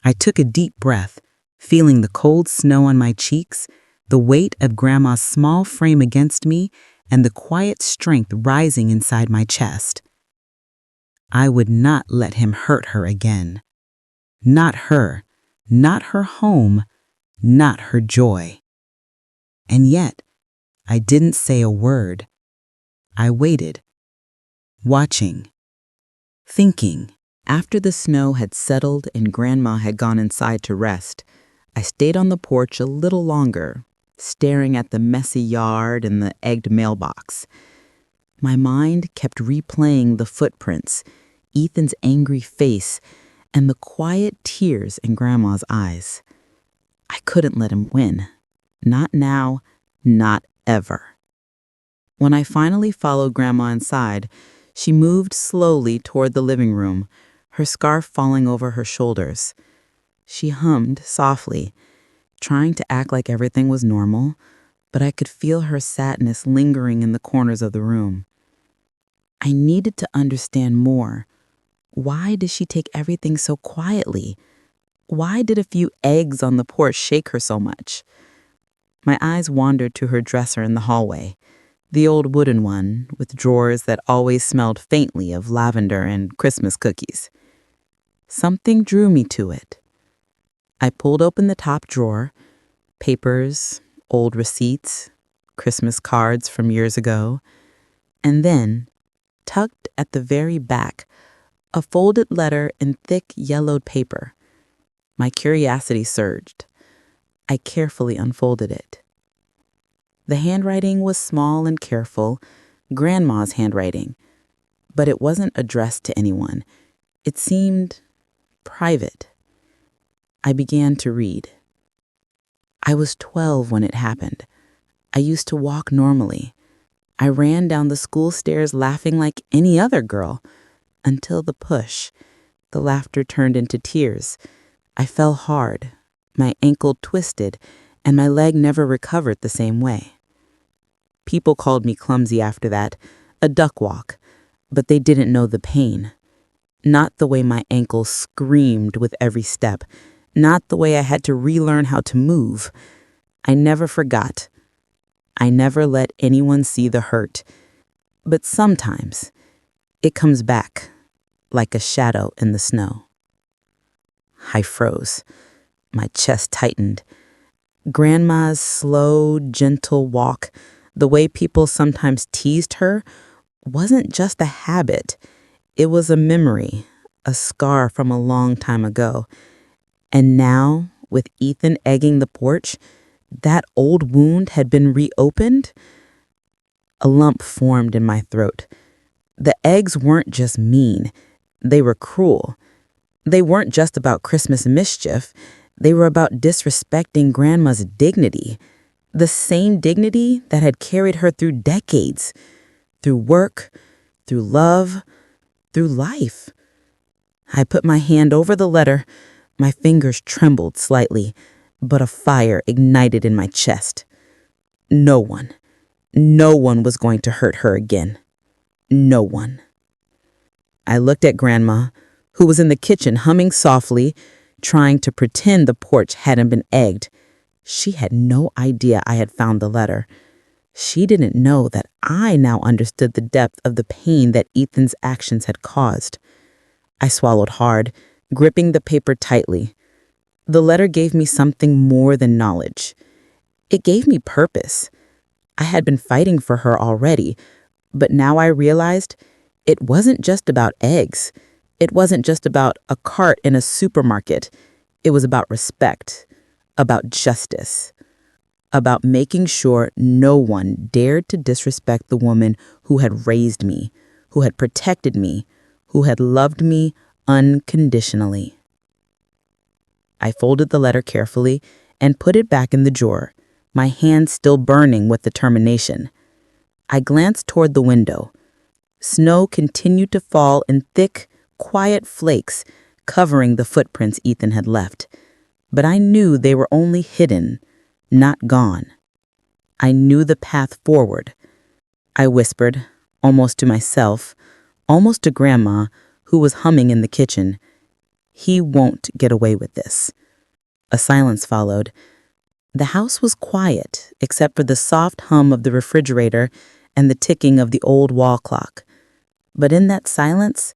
I took a deep breath, feeling the cold snow on my cheeks, the weight of Grandma's small frame against me, and the quiet strength rising inside my chest. I would not let him hurt her again. Not her, not her home, not her joy. And yet, I didn't say a word. I waited, watching, thinking. After the snow had settled and Grandma had gone inside to rest, I stayed on the porch a little longer, staring at the messy yard and the egged mailbox. My mind kept replaying the footprints, Ethan's angry face, and the quiet tears in Grandma's eyes. I couldn't let him win. Not now, not ever. When I finally followed Grandma inside, she moved slowly toward the living room, her scarf falling over her shoulders. She hummed softly, trying to act like everything was normal, but I could feel her sadness lingering in the corners of the room. I needed to understand more. Why did she take everything so quietly? Why did a few eggs on the porch shake her so much? My eyes wandered to her dresser in the hallway, the old wooden one with drawers that always smelled faintly of lavender and Christmas cookies. Something drew me to it. I pulled open the top drawer, papers, old receipts, Christmas cards from years ago, and then, tucked at the very back, a folded letter in thick yellowed paper. My curiosity surged. I carefully unfolded it. The handwriting was small and careful, Grandma's handwriting, but it wasn't addressed to anyone. It seemed private. I began to read. I was 12 when it happened. I used to walk normally. I ran down the school stairs laughing like any other girl, until the push. The laughter turned into tears. I fell hard. My ankle twisted, and my leg never recovered the same way. People called me clumsy after that, a duck walk, but they didn't know the pain. Not the way my ankle screamed with every step, not the way I had to relearn how to move. I never forgot. I never let anyone see the hurt. But sometimes it comes back like a shadow in the snow. I froze. My chest tightened. Grandma's slow, gentle walk, the way people sometimes teased her, wasn't just a habit. It was a memory, a scar from a long time ago. And now, with Ethan egging the porch, that old wound had been reopened. A lump formed in my throat. The eggs weren't just mean. They were cruel. They weren't just about Christmas mischief. They were about disrespecting Grandma's dignity. The same dignity that had carried her through decades. Through work, through love, through life. I put my hand over the letter. My fingers trembled slightly, but a fire ignited in my chest. No one was going to hurt her again. No one. I looked at Grandma, who was in the kitchen humming softly, trying to pretend the porch hadn't been egged. She had no idea I had found the letter. She didn't know that I now understood the depth of the pain that Ethan's actions had caused. I swallowed hard, gripping the paper tightly. The letter gave me something more than knowledge. It gave me purpose. I had been fighting for her already, but now I realized it wasn't just about eggs. It wasn't just about a cart in a supermarket. It was about respect, about justice, about making sure no one dared to disrespect the woman who had raised me, who had protected me, who had loved me unconditionally. I folded the letter carefully and put it back in the drawer, my hand still burning with determination. I glanced toward the window. Snow continued to fall in thick, quiet flakes, covering the footprints Ethan had left. But I knew they were only hidden. not gone. I knew the path forward. I whispered, almost to myself, almost to Grandma, who was humming in the kitchen. He won't get away with this. A silence followed. The house was quiet, except for the soft hum of the refrigerator and the ticking of the old wall clock. But in that silence,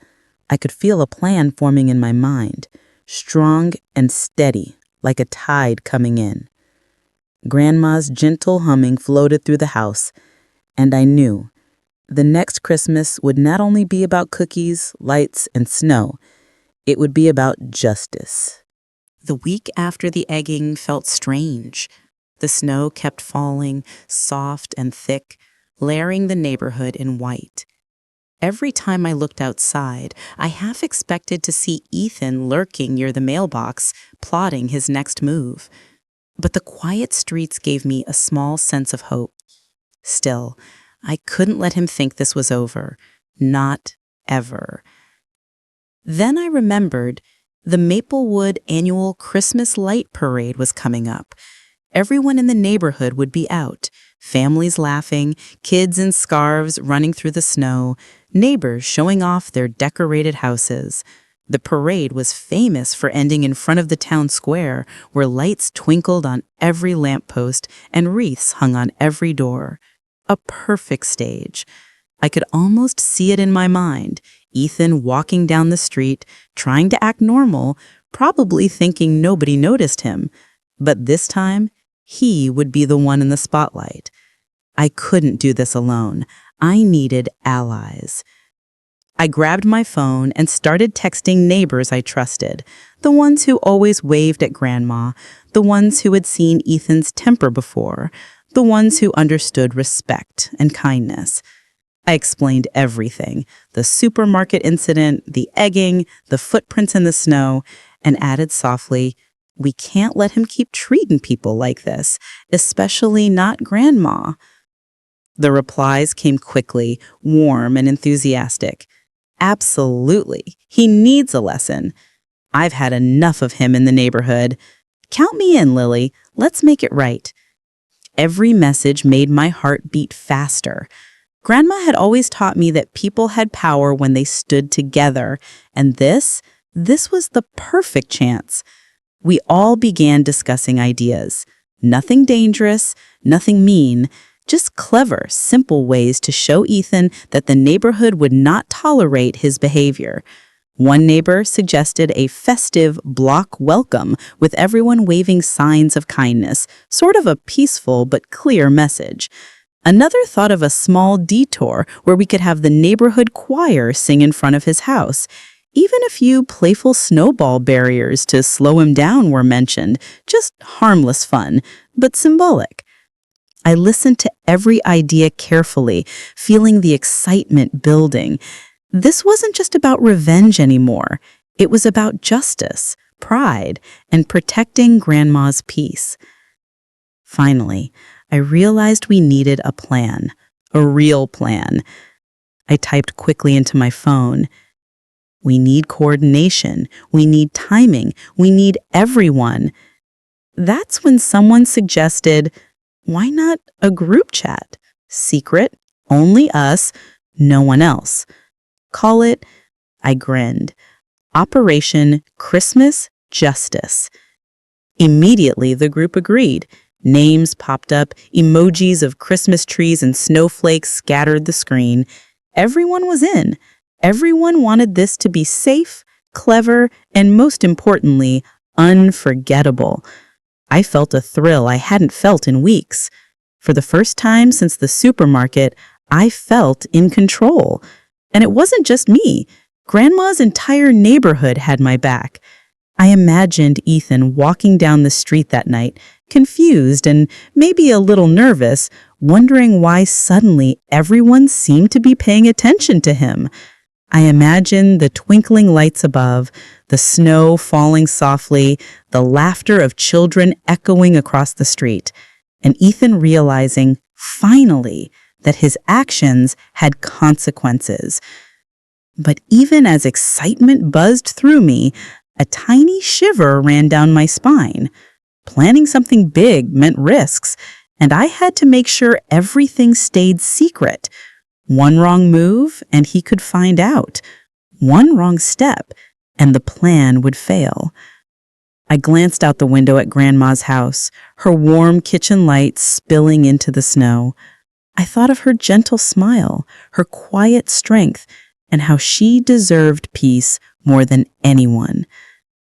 I could feel a plan forming in my mind, strong and steady, like a tide coming in. Grandma's gentle humming floated through the house, and I knew the next Christmas would not only be about cookies, lights, and snow, it would be about justice. The week after the egging felt strange. The snow kept falling, soft and thick, layering the neighborhood in white. Every time I looked outside, I half expected to see Ethan lurking near the mailbox, plotting his next move. But the quiet streets gave me a small sense of hope. Still, I couldn't let him think this was over. Not ever. Then I remembered the Maplewood annual Christmas light parade was coming up. Everyone in the neighborhood would be out, families laughing, kids in scarves running through the snow, neighbors showing off their decorated houses. The parade was famous for ending in front of the town square, where lights twinkled on every lamppost and wreaths hung on every door. A perfect stage. I could almost see it in my mind, Ethan walking down the street, trying to act normal, probably thinking nobody noticed him. But this time, he would be the one in the spotlight. I couldn't do this alone. I needed allies. I grabbed my phone and started texting neighbors I trusted, the ones who always waved at Grandma, the ones who had seen Ethan's temper before, the ones who understood respect and kindness. I explained everything, the supermarket incident, the egging, the footprints in the snow, and added softly, "We can't let him keep treating people like this, especially not Grandma." The replies came quickly, warm and enthusiastic. "Absolutely. He needs a lesson. I've had enough of him in the neighborhood. Count me in, Lily. Let's make it right." Every message made my heart beat faster. Grandma had always taught me that people had power when they stood together, and this was the perfect chance. We all began discussing ideas. Nothing dangerous, nothing mean, just clever, simple ways to show Ethan that the neighborhood would not tolerate his behavior. One neighbor suggested a festive block welcome with everyone waving signs of kindness, sort of a peaceful but clear message. Another thought of a small detour where we could have the neighborhood choir sing in front of his house. Even a few playful snowball barriers to slow him down were mentioned, just harmless fun, but symbolic. I listened to every idea carefully, feeling the excitement building. This wasn't just about revenge anymore. It was about justice, pride, and protecting Grandma's peace. Finally, I realized we needed a plan, a real plan. I typed quickly into my phone. We need coordination. We need timing. We need everyone. That's when someone suggested, why not a group chat? Secret, only us, no one else. Call it, I grinned, Operation Christmas Justice. Immediately, the group agreed. Names popped up, emojis of Christmas trees and snowflakes scattered the screen. Everyone was in. Everyone wanted this to be safe, clever, and most importantly, unforgettable. I felt a thrill I hadn't felt in weeks. For the first time since the supermarket, I felt in control. And it wasn't just me. Grandma's entire neighborhood had my back. I imagined Ethan walking down the street that night, confused and maybe a little nervous, wondering why suddenly everyone seemed to be paying attention to him. I imagined the twinkling lights above, the snow falling softly, the laughter of children echoing across the street, and Ethan realizing, finally, that his actions had consequences. But even as excitement buzzed through me, a tiny shiver ran down my spine. Planning something big meant risks, and I had to make sure everything stayed secret. One wrong move, and he could find out. One wrong step, and the plan would fail. I glanced out the window at Grandma's house, her warm kitchen light spilling into the snow. I thought of her gentle smile, her quiet strength, and how she deserved peace more than anyone.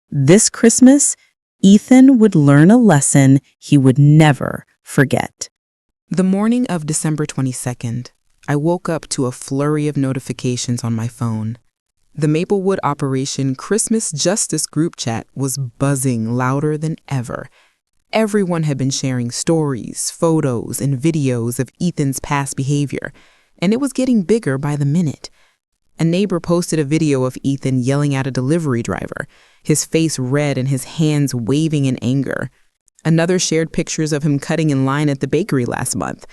This Christmas, Ethan would learn a lesson he would never forget. The morning of December 22nd, I woke up to a flurry of notifications on my phone. The Maplewood Operation Christmas Justice group chat was buzzing louder than ever. Everyone had been sharing stories, photos, and videos of Ethan's past behavior, and it was getting bigger by the minute. A neighbor posted a video of Ethan yelling at a delivery driver, his face red and his hands waving in anger. Another shared pictures of him cutting in line at the bakery last month.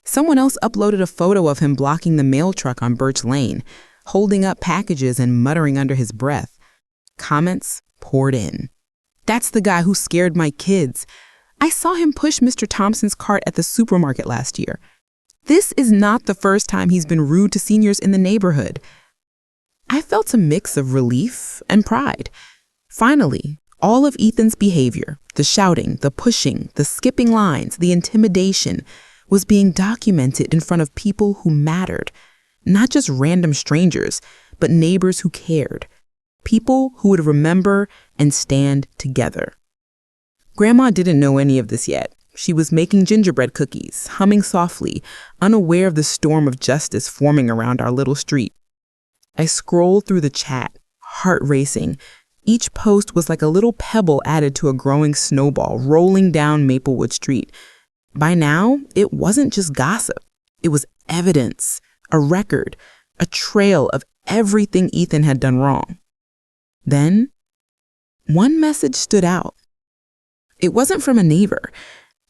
Someone else uploaded a photo of him blocking the mail truck on Birch Lane, holding up packages and muttering under his breath. Comments poured in. "That's the guy who scared my kids. I saw him push Mr. Thompson's cart at the supermarket last year. This is not the first time he's been rude to seniors in the neighborhood." I felt a mix of relief and pride. Finally, all of Ethan's behavior, the shouting, the pushing, the skipping lines, the intimidation, was being documented in front of people who mattered. Not just random strangers, but neighbors who cared. People who would remember and stand together. Grandma didn't know any of this yet. She was making gingerbread cookies, humming softly, unaware of the storm of justice forming around our little street. I scrolled through the chat, heart racing. Each post was like a little pebble added to a growing snowball rolling down Maplewood Street. By now, it wasn't just gossip. It was evidence, a record, a trail of everything Ethan had done wrong. Then, one message stood out. It wasn't from a neighbor.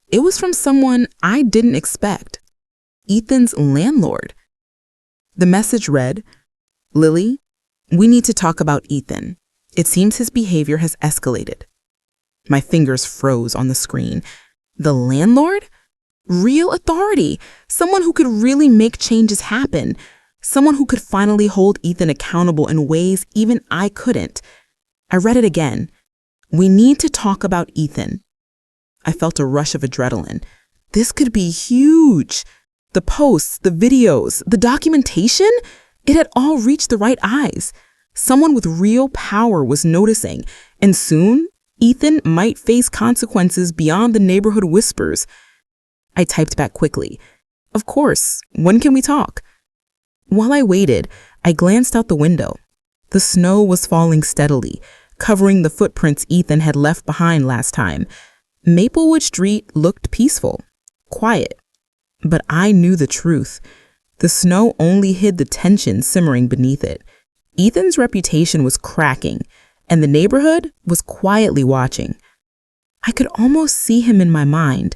It was from someone I didn't expect. Ethan's landlord. The message read, "Lily, we need to talk about Ethan. It seems his behavior has escalated." My fingers froze on the screen. The landlord? Real authority. Someone who could really make changes happen. Someone who could finally hold Ethan accountable in ways even I couldn't. I read it again. "We need to talk about Ethan." I felt a rush of adrenaline. This could be huge. The posts, the videos, the documentation, it had all reached the right eyes. Someone with real power was noticing, and soon, Ethan might face consequences beyond the neighborhood whispers. I typed back quickly. "Of course, when can we talk?" While I waited, I glanced out the window. The snow was falling steadily, covering the footprints Ethan had left behind last time. Maplewood Street looked peaceful, quiet. But I knew the truth. The snow only hid the tension simmering beneath it. Ethan's reputation was cracking, and the neighborhood was quietly watching. I could almost see him in my mind,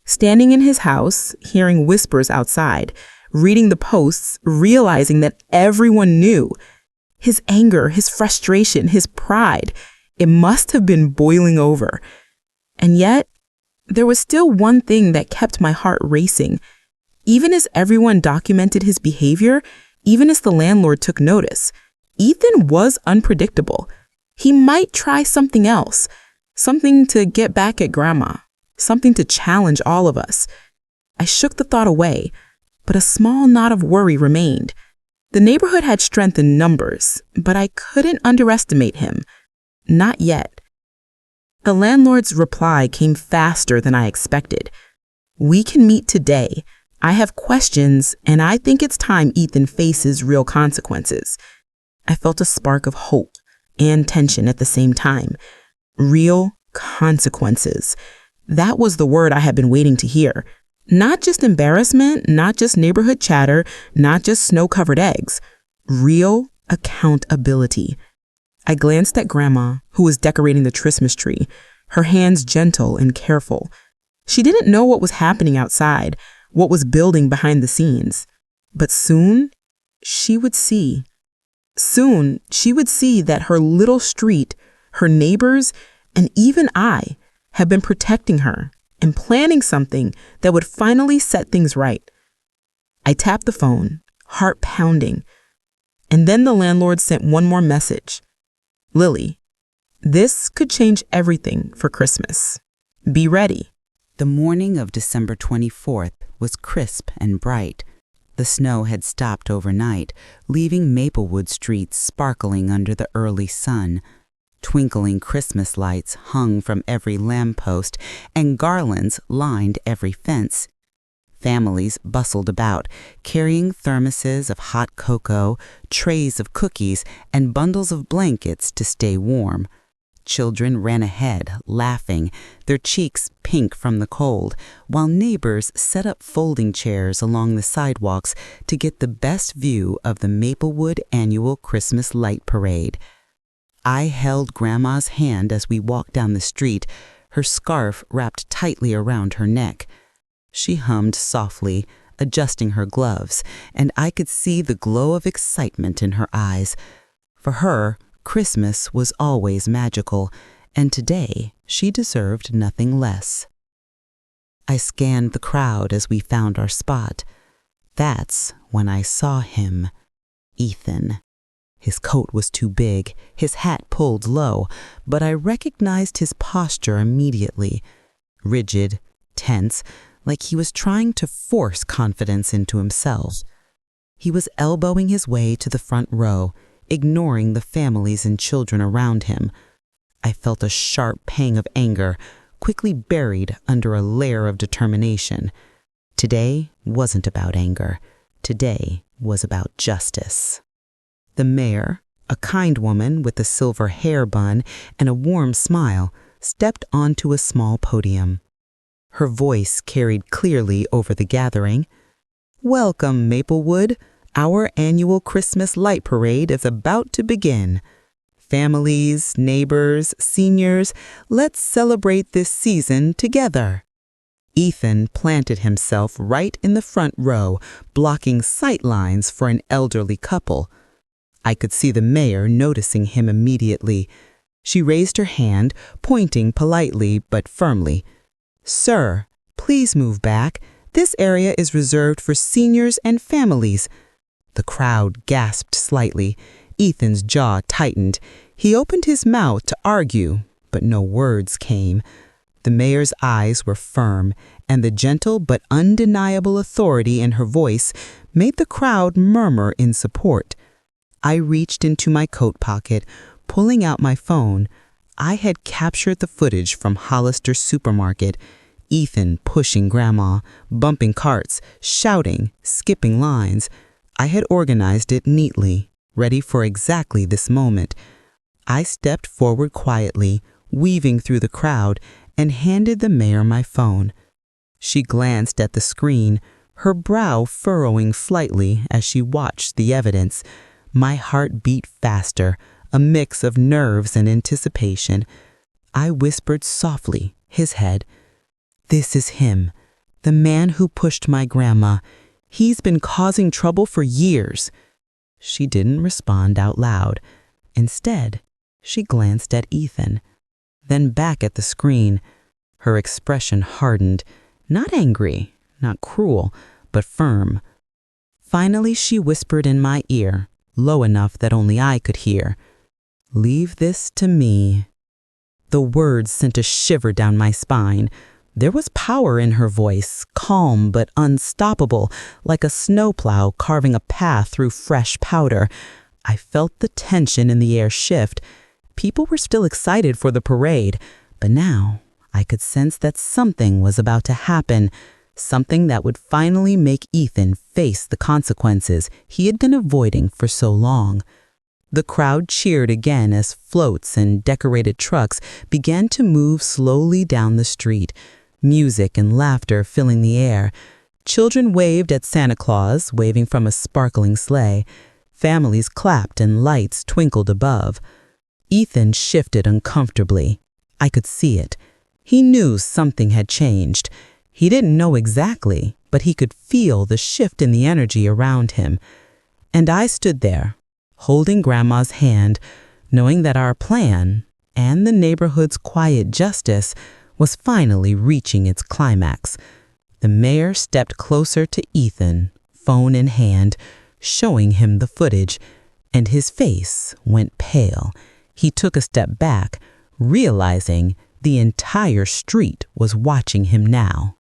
standing in his house, hearing whispers outside, reading the posts, realizing that everyone knew. His anger, his frustration, his pride, it must have been boiling over. And yet, there was still one thing that kept my heart racing. Even as everyone documented his behavior, even as the landlord took notice, Ethan was unpredictable. He might try something else, something to get back at Grandma, something to challenge all of us. I shook the thought away, but a small knot of worry remained. The neighborhood had strength in numbers, but I couldn't underestimate him. Not yet. The landlord's reply came faster than I expected. "We can meet today. I have questions, and I think it's time Ethan faces real consequences." I felt a spark of hope and tension at the same time. Real consequences. That was the word I had been waiting to hear. Not just embarrassment, not just neighborhood chatter, not just snow-covered eggs. Real accountability. I glanced at Grandma, who was decorating the Christmas tree, her hands gentle and careful. She didn't know what was happening outside, what was building behind the scenes. But soon, she would see. Soon, she would see that her little street, her neighbors, and even I had been protecting her and planning something that would finally set things right. I tapped the phone, heart pounding, and then the landlord sent one more message. Lily, this could change everything for Christmas. Be ready. The morning of December 24th was crisp and bright. The snow had stopped overnight, leaving Maplewood streets sparkling under the early sun. Twinkling Christmas lights hung from every lamppost, and garlands lined every fence. Families bustled about, carrying thermoses of hot cocoa, trays of cookies, and bundles of blankets to stay warm. Children ran ahead, laughing, their cheeks pink from the cold, while neighbors set up folding chairs along the sidewalks to get the best view of the Maplewood annual Christmas light parade. I held Grandma's hand as we walked down the street, her scarf wrapped tightly around her neck. She hummed softly, adjusting her gloves, and I could see the glow of excitement in her eyes. For her, Christmas was always magical, and today she deserved nothing less. I scanned the crowd as we found our spot. That's when I saw him, Ethan. His coat was too big, his hat pulled low, but I recognized his posture immediately. Rigid, tense, like he was trying to force confidence into himself. He was elbowing his way to the front row, ignoring the families and children around him. I felt a sharp pang of anger, quickly buried under a layer of determination. Today wasn't about anger. Today was about justice. The mayor, a kind woman with a silver hair bun and a warm smile, stepped onto a small podium. Her voice carried clearly over the gathering. "Welcome, Maplewood. Our annual Christmas light parade is about to begin. Families, neighbors, seniors, let's celebrate this season together." Ethan planted himself right in the front row, blocking sight lines for an elderly couple. I could see the mayor noticing him immediately. She raised her hand, pointing politely but firmly. "Sir, please move back. This area is reserved for seniors and families." The crowd gasped slightly. Ethan's jaw tightened. He opened his mouth to argue, but no words came. The mayor's eyes were firm, and the gentle but undeniable authority in her voice made the crowd murmur in support. I reached into my coat pocket, pulling out my phone. I had captured the footage from Hollister's supermarket. Ethan pushing Grandma, bumping carts, shouting, skipping lines. I had organized it neatly, ready for exactly this moment. I stepped forward quietly, weaving through the crowd, and handed the mayor my phone. She glanced at the screen, her brow furrowing slightly as she watched the evidence. My heart beat faster, a mix of nerves and anticipation. I whispered softly, his head. "This is him, the man who pushed my grandma. He's been causing trouble for years." She didn't respond out loud. Instead, she glanced at Ethan, then back at the screen. Her expression hardened, not angry, not cruel, but firm. Finally, she whispered in my ear, low enough that only I could hear, "Leave this to me." The words sent a shiver down my spine. There was power in her voice, calm but unstoppable, like a snowplow carving a path through fresh powder. I felt the tension in the air shift. People were still excited for the parade, but now I could sense that something was about to happen, something that would finally make Ethan face the consequences he had been avoiding for so long. The crowd cheered again as floats and decorated trucks began to move slowly down the street, music and laughter filling the air. Children waved at Santa Claus, waving from a sparkling sleigh. Families clapped and lights twinkled above. Ethan shifted uncomfortably. I could see it. He knew something had changed. He didn't know exactly, but he could feel the shift in the energy around him. And I stood there, holding Grandma's hand, knowing that our plan, and the neighborhood's quiet justice, was finally reaching its climax. The mayor stepped closer to Ethan, phone in hand, showing him the footage, and his face went pale. He took a step back, realizing the entire street was watching him now.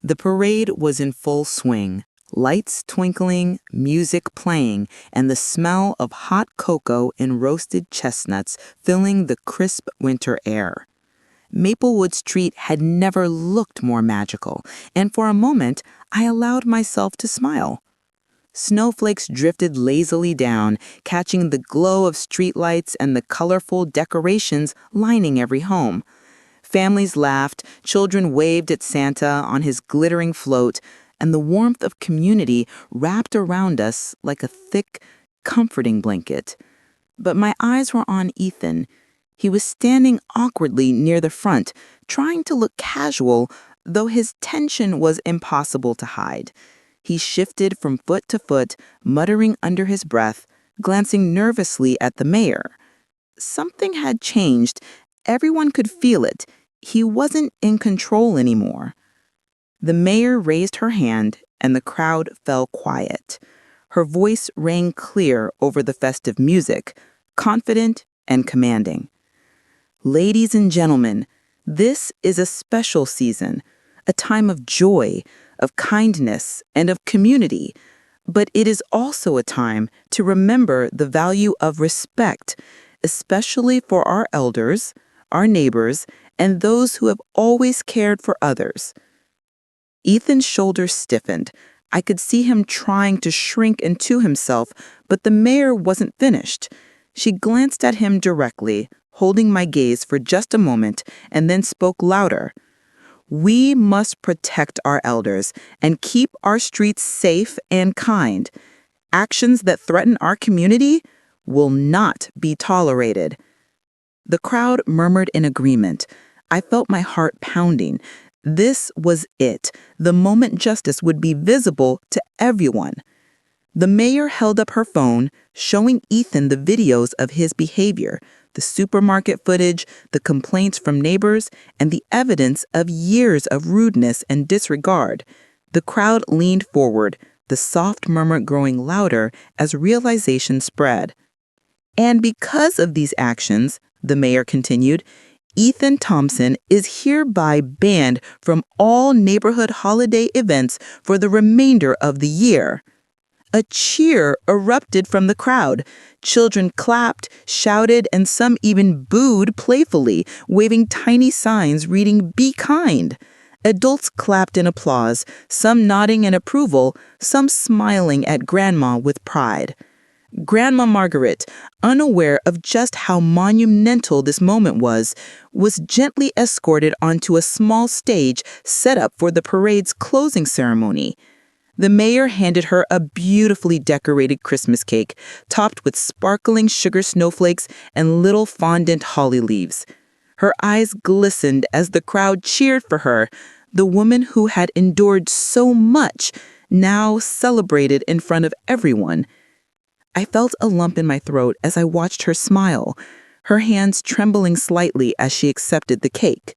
The parade was in full swing, lights twinkling, music playing, and the smell of hot cocoa and roasted chestnuts filling the crisp winter air. Maplewood Street had never looked more magical, and for a moment I allowed myself to smile. Snowflakes drifted lazily down, catching the glow of streetlights and the colorful decorations lining every home. Families laughed, children waved at Santa on his glittering float, and the warmth of community wrapped around us like a thick, comforting blanket. But my eyes were on Ethan. He was standing awkwardly near the front, trying to look casual, though his tension was impossible to hide. He shifted from foot to foot, muttering under his breath, glancing nervously at the mayor. Something had changed. Everyone could feel it. He wasn't in control anymore. The mayor raised her hand, and the crowd fell quiet. Her voice rang clear over the festive music, confident and commanding. Ladies and gentlemen, this is a special season, a time of joy, of kindness, and of community. But it is also a time to remember the value of respect, especially for our elders, our neighbors, and those who have always cared for others. Ethan's shoulders stiffened. I could see him trying to shrink into himself, but the mayor wasn't finished. She glanced at him directly, holding my gaze for just a moment, and then spoke louder. We must protect our elders and keep our streets safe and kind. Actions that threaten our community will not be tolerated. The crowd murmured in agreement. I felt my heart pounding. This was it, the moment justice would be visible to everyone. The mayor held up her phone, showing Ethan the videos of his behavior, the supermarket footage, the complaints from neighbors, and the evidence of years of rudeness and disregard. The crowd leaned forward, the soft murmur growing louder as realization spread. And because of these actions, the mayor continued, Ethan Thompson is hereby banned from all neighborhood holiday events for the remainder of the year. A cheer erupted from the crowd. Children clapped, shouted, and some even booed playfully, waving tiny signs reading, "Be kind." Adults clapped in applause, some nodding in approval, some smiling at Grandma with pride. Grandma Margaret, unaware of just how monumental this moment was gently escorted onto a small stage set up for the parade's closing ceremony. The mayor handed her a beautifully decorated Christmas cake, topped with sparkling sugar snowflakes and little fondant holly leaves. Her eyes glistened as the crowd cheered for her. The woman who had endured so much now celebrated in front of everyone. I felt a lump in my throat as I watched her smile, her hands trembling slightly as she accepted the cake.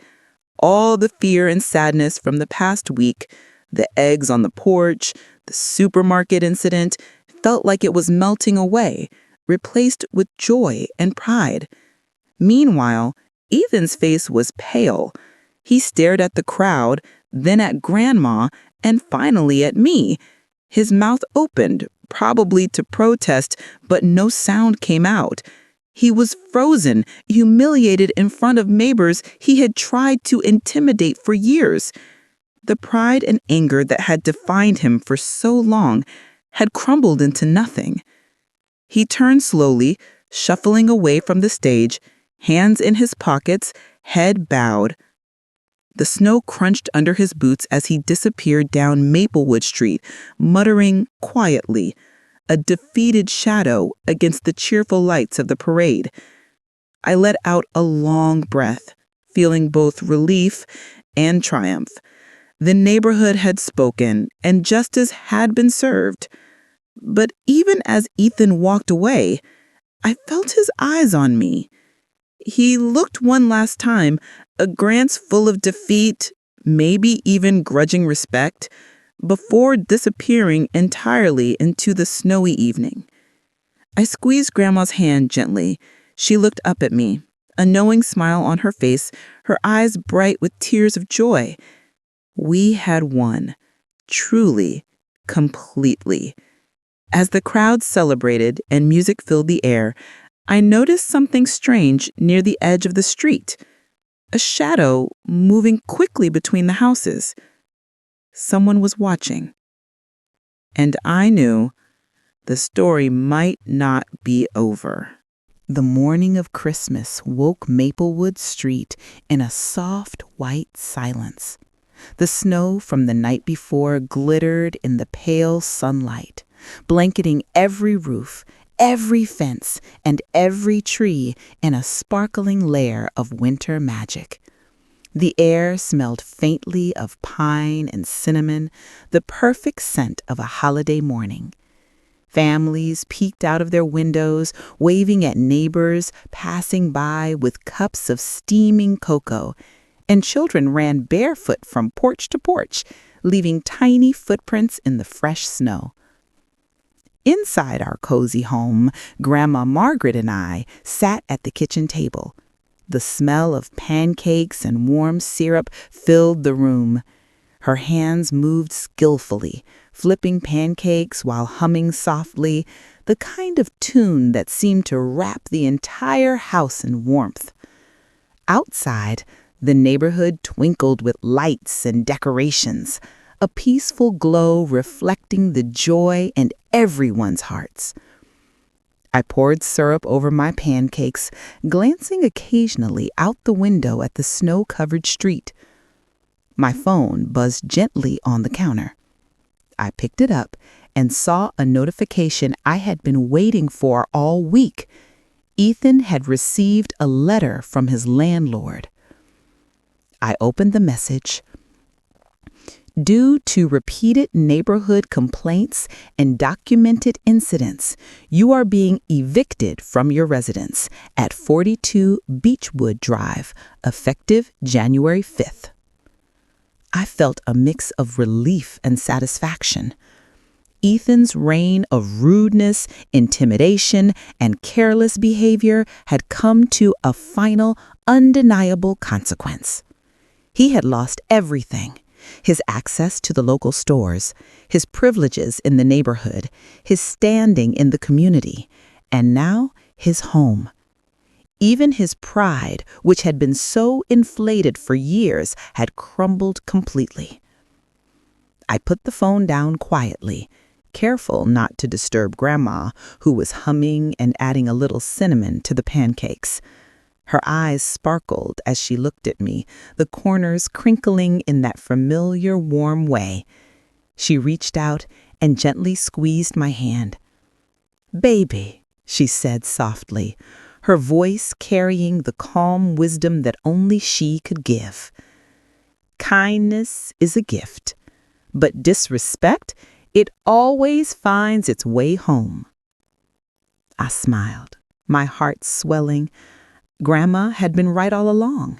All the fear and sadness from the past week, the eggs on the porch, the supermarket incident, felt like it was melting away, replaced with joy and pride. Meanwhile, Ethan's face was pale. He stared at the crowd, then at Grandma, and finally at me. His mouth opened, probably to protest, but no sound came out. He was frozen, humiliated in front of neighbors he had tried to intimidate for years. The pride and anger that had defined him for so long had crumbled into nothing. He turned slowly, shuffling away from the stage, hands in his pockets, head bowed. The snow crunched under his boots as he disappeared down Maplewood Street, muttering quietly, a defeated shadow against the cheerful lights of the parade. I let out a long breath, feeling both relief and triumph. The neighborhood had spoken, and justice had been served. But even as Ethan walked away, I felt his eyes on me. He looked one last time, a glance full of defeat, maybe even grudging respect, before disappearing entirely into the snowy evening. I squeezed Grandma's hand gently. She looked up at me, a knowing smile on her face, her eyes bright with tears of joy. We had won, truly, completely. As the crowd celebrated and music filled the air, I noticed something strange near the edge of the street. A shadow moving quickly between the houses. Someone was watching. And I knew the story might not be over. The morning of Christmas woke Maplewood Street in a soft white silence. The snow from the night before glittered in the pale sunlight, blanketing every roof, every fence, and every tree in a sparkling layer of winter magic. The air smelled faintly of pine and cinnamon, the perfect scent of a holiday morning. Families peeked out of their windows, waving at neighbors passing by with cups of steaming cocoa, and children ran barefoot from porch to porch, leaving tiny footprints in the fresh snow. Inside our cozy home, Grandma Margaret and I sat at the kitchen table. The smell of pancakes and warm syrup filled the room. Her hands moved skillfully, flipping pancakes while humming softly, the kind of tune that seemed to wrap the entire house in warmth. Outside, the neighborhood twinkled with lights and decorations, a peaceful glow reflecting the joy in everyone's hearts. I poured syrup over my pancakes, glancing occasionally out the window at the snow-covered street. My phone buzzed gently on the counter. I picked it up and saw a notification I had been waiting for all week. Ethan had received a letter from his landlord. I opened the message. Due to repeated neighborhood complaints and documented incidents, you are being evicted from your residence at 42 Beechwood Drive, effective January 5th. I felt a mix of relief and satisfaction. Ethan's reign of rudeness, intimidation, and careless behavior had come to a final, undeniable consequence. He had lost everything: his access to the local stores, his privileges in the neighborhood, his standing in the community, and now his home. Even his pride, which had been so inflated for years, had crumbled completely. I put the phone down quietly, careful not to disturb Grandma, who was humming and adding a little cinnamon to the pancakes. Her eyes sparkled as she looked at me, the corners crinkling in that familiar warm way. She reached out and gently squeezed my hand. "Baby," she said softly, her voice carrying the calm wisdom that only she could give. "Kindness is a gift, but disrespect, it always finds its way home." I smiled, my heart swelling. Grandma had been right all along.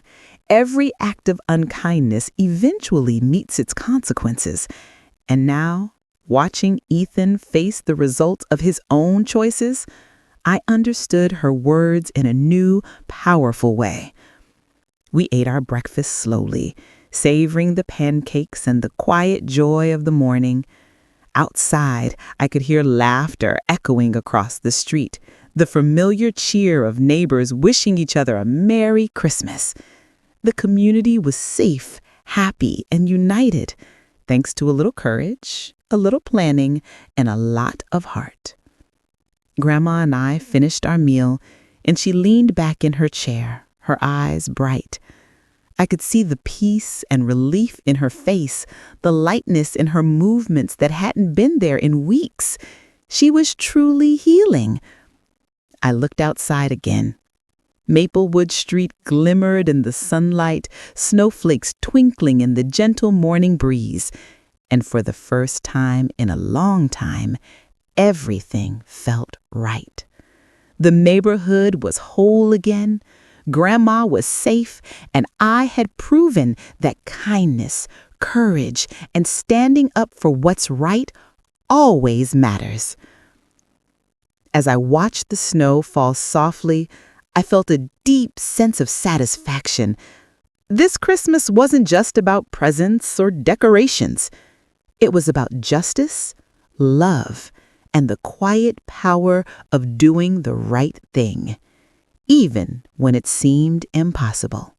Every act of unkindness eventually meets its consequences. And now, watching Ethan face the results of his own choices, I understood her words in a new, powerful way. We ate our breakfast slowly, savoring the pancakes and the quiet joy of the morning. Outside, I could hear laughter echoing across the street, the familiar cheer of neighbors wishing each other a Merry Christmas. The community was safe, happy, and united, thanks to a little courage, a little planning, and a lot of heart. Grandma and I finished our meal, and she leaned back in her chair, her eyes bright. I could see the peace and relief in her face, the lightness in her movements that hadn't been there in weeks. She was truly healing. I looked outside again. Maplewood Street glimmered in the sunlight, snowflakes twinkling in the gentle morning breeze. And for the first time in a long time, everything felt right. The neighborhood was whole again. Grandma was safe, and I had proven that kindness, courage, and standing up for what's right always matters. As I watched the snow fall softly, I felt a deep sense of satisfaction. This Christmas wasn't just about presents or decorations. It was about justice, love, and the quiet power of doing the right thing, even when it seemed impossible.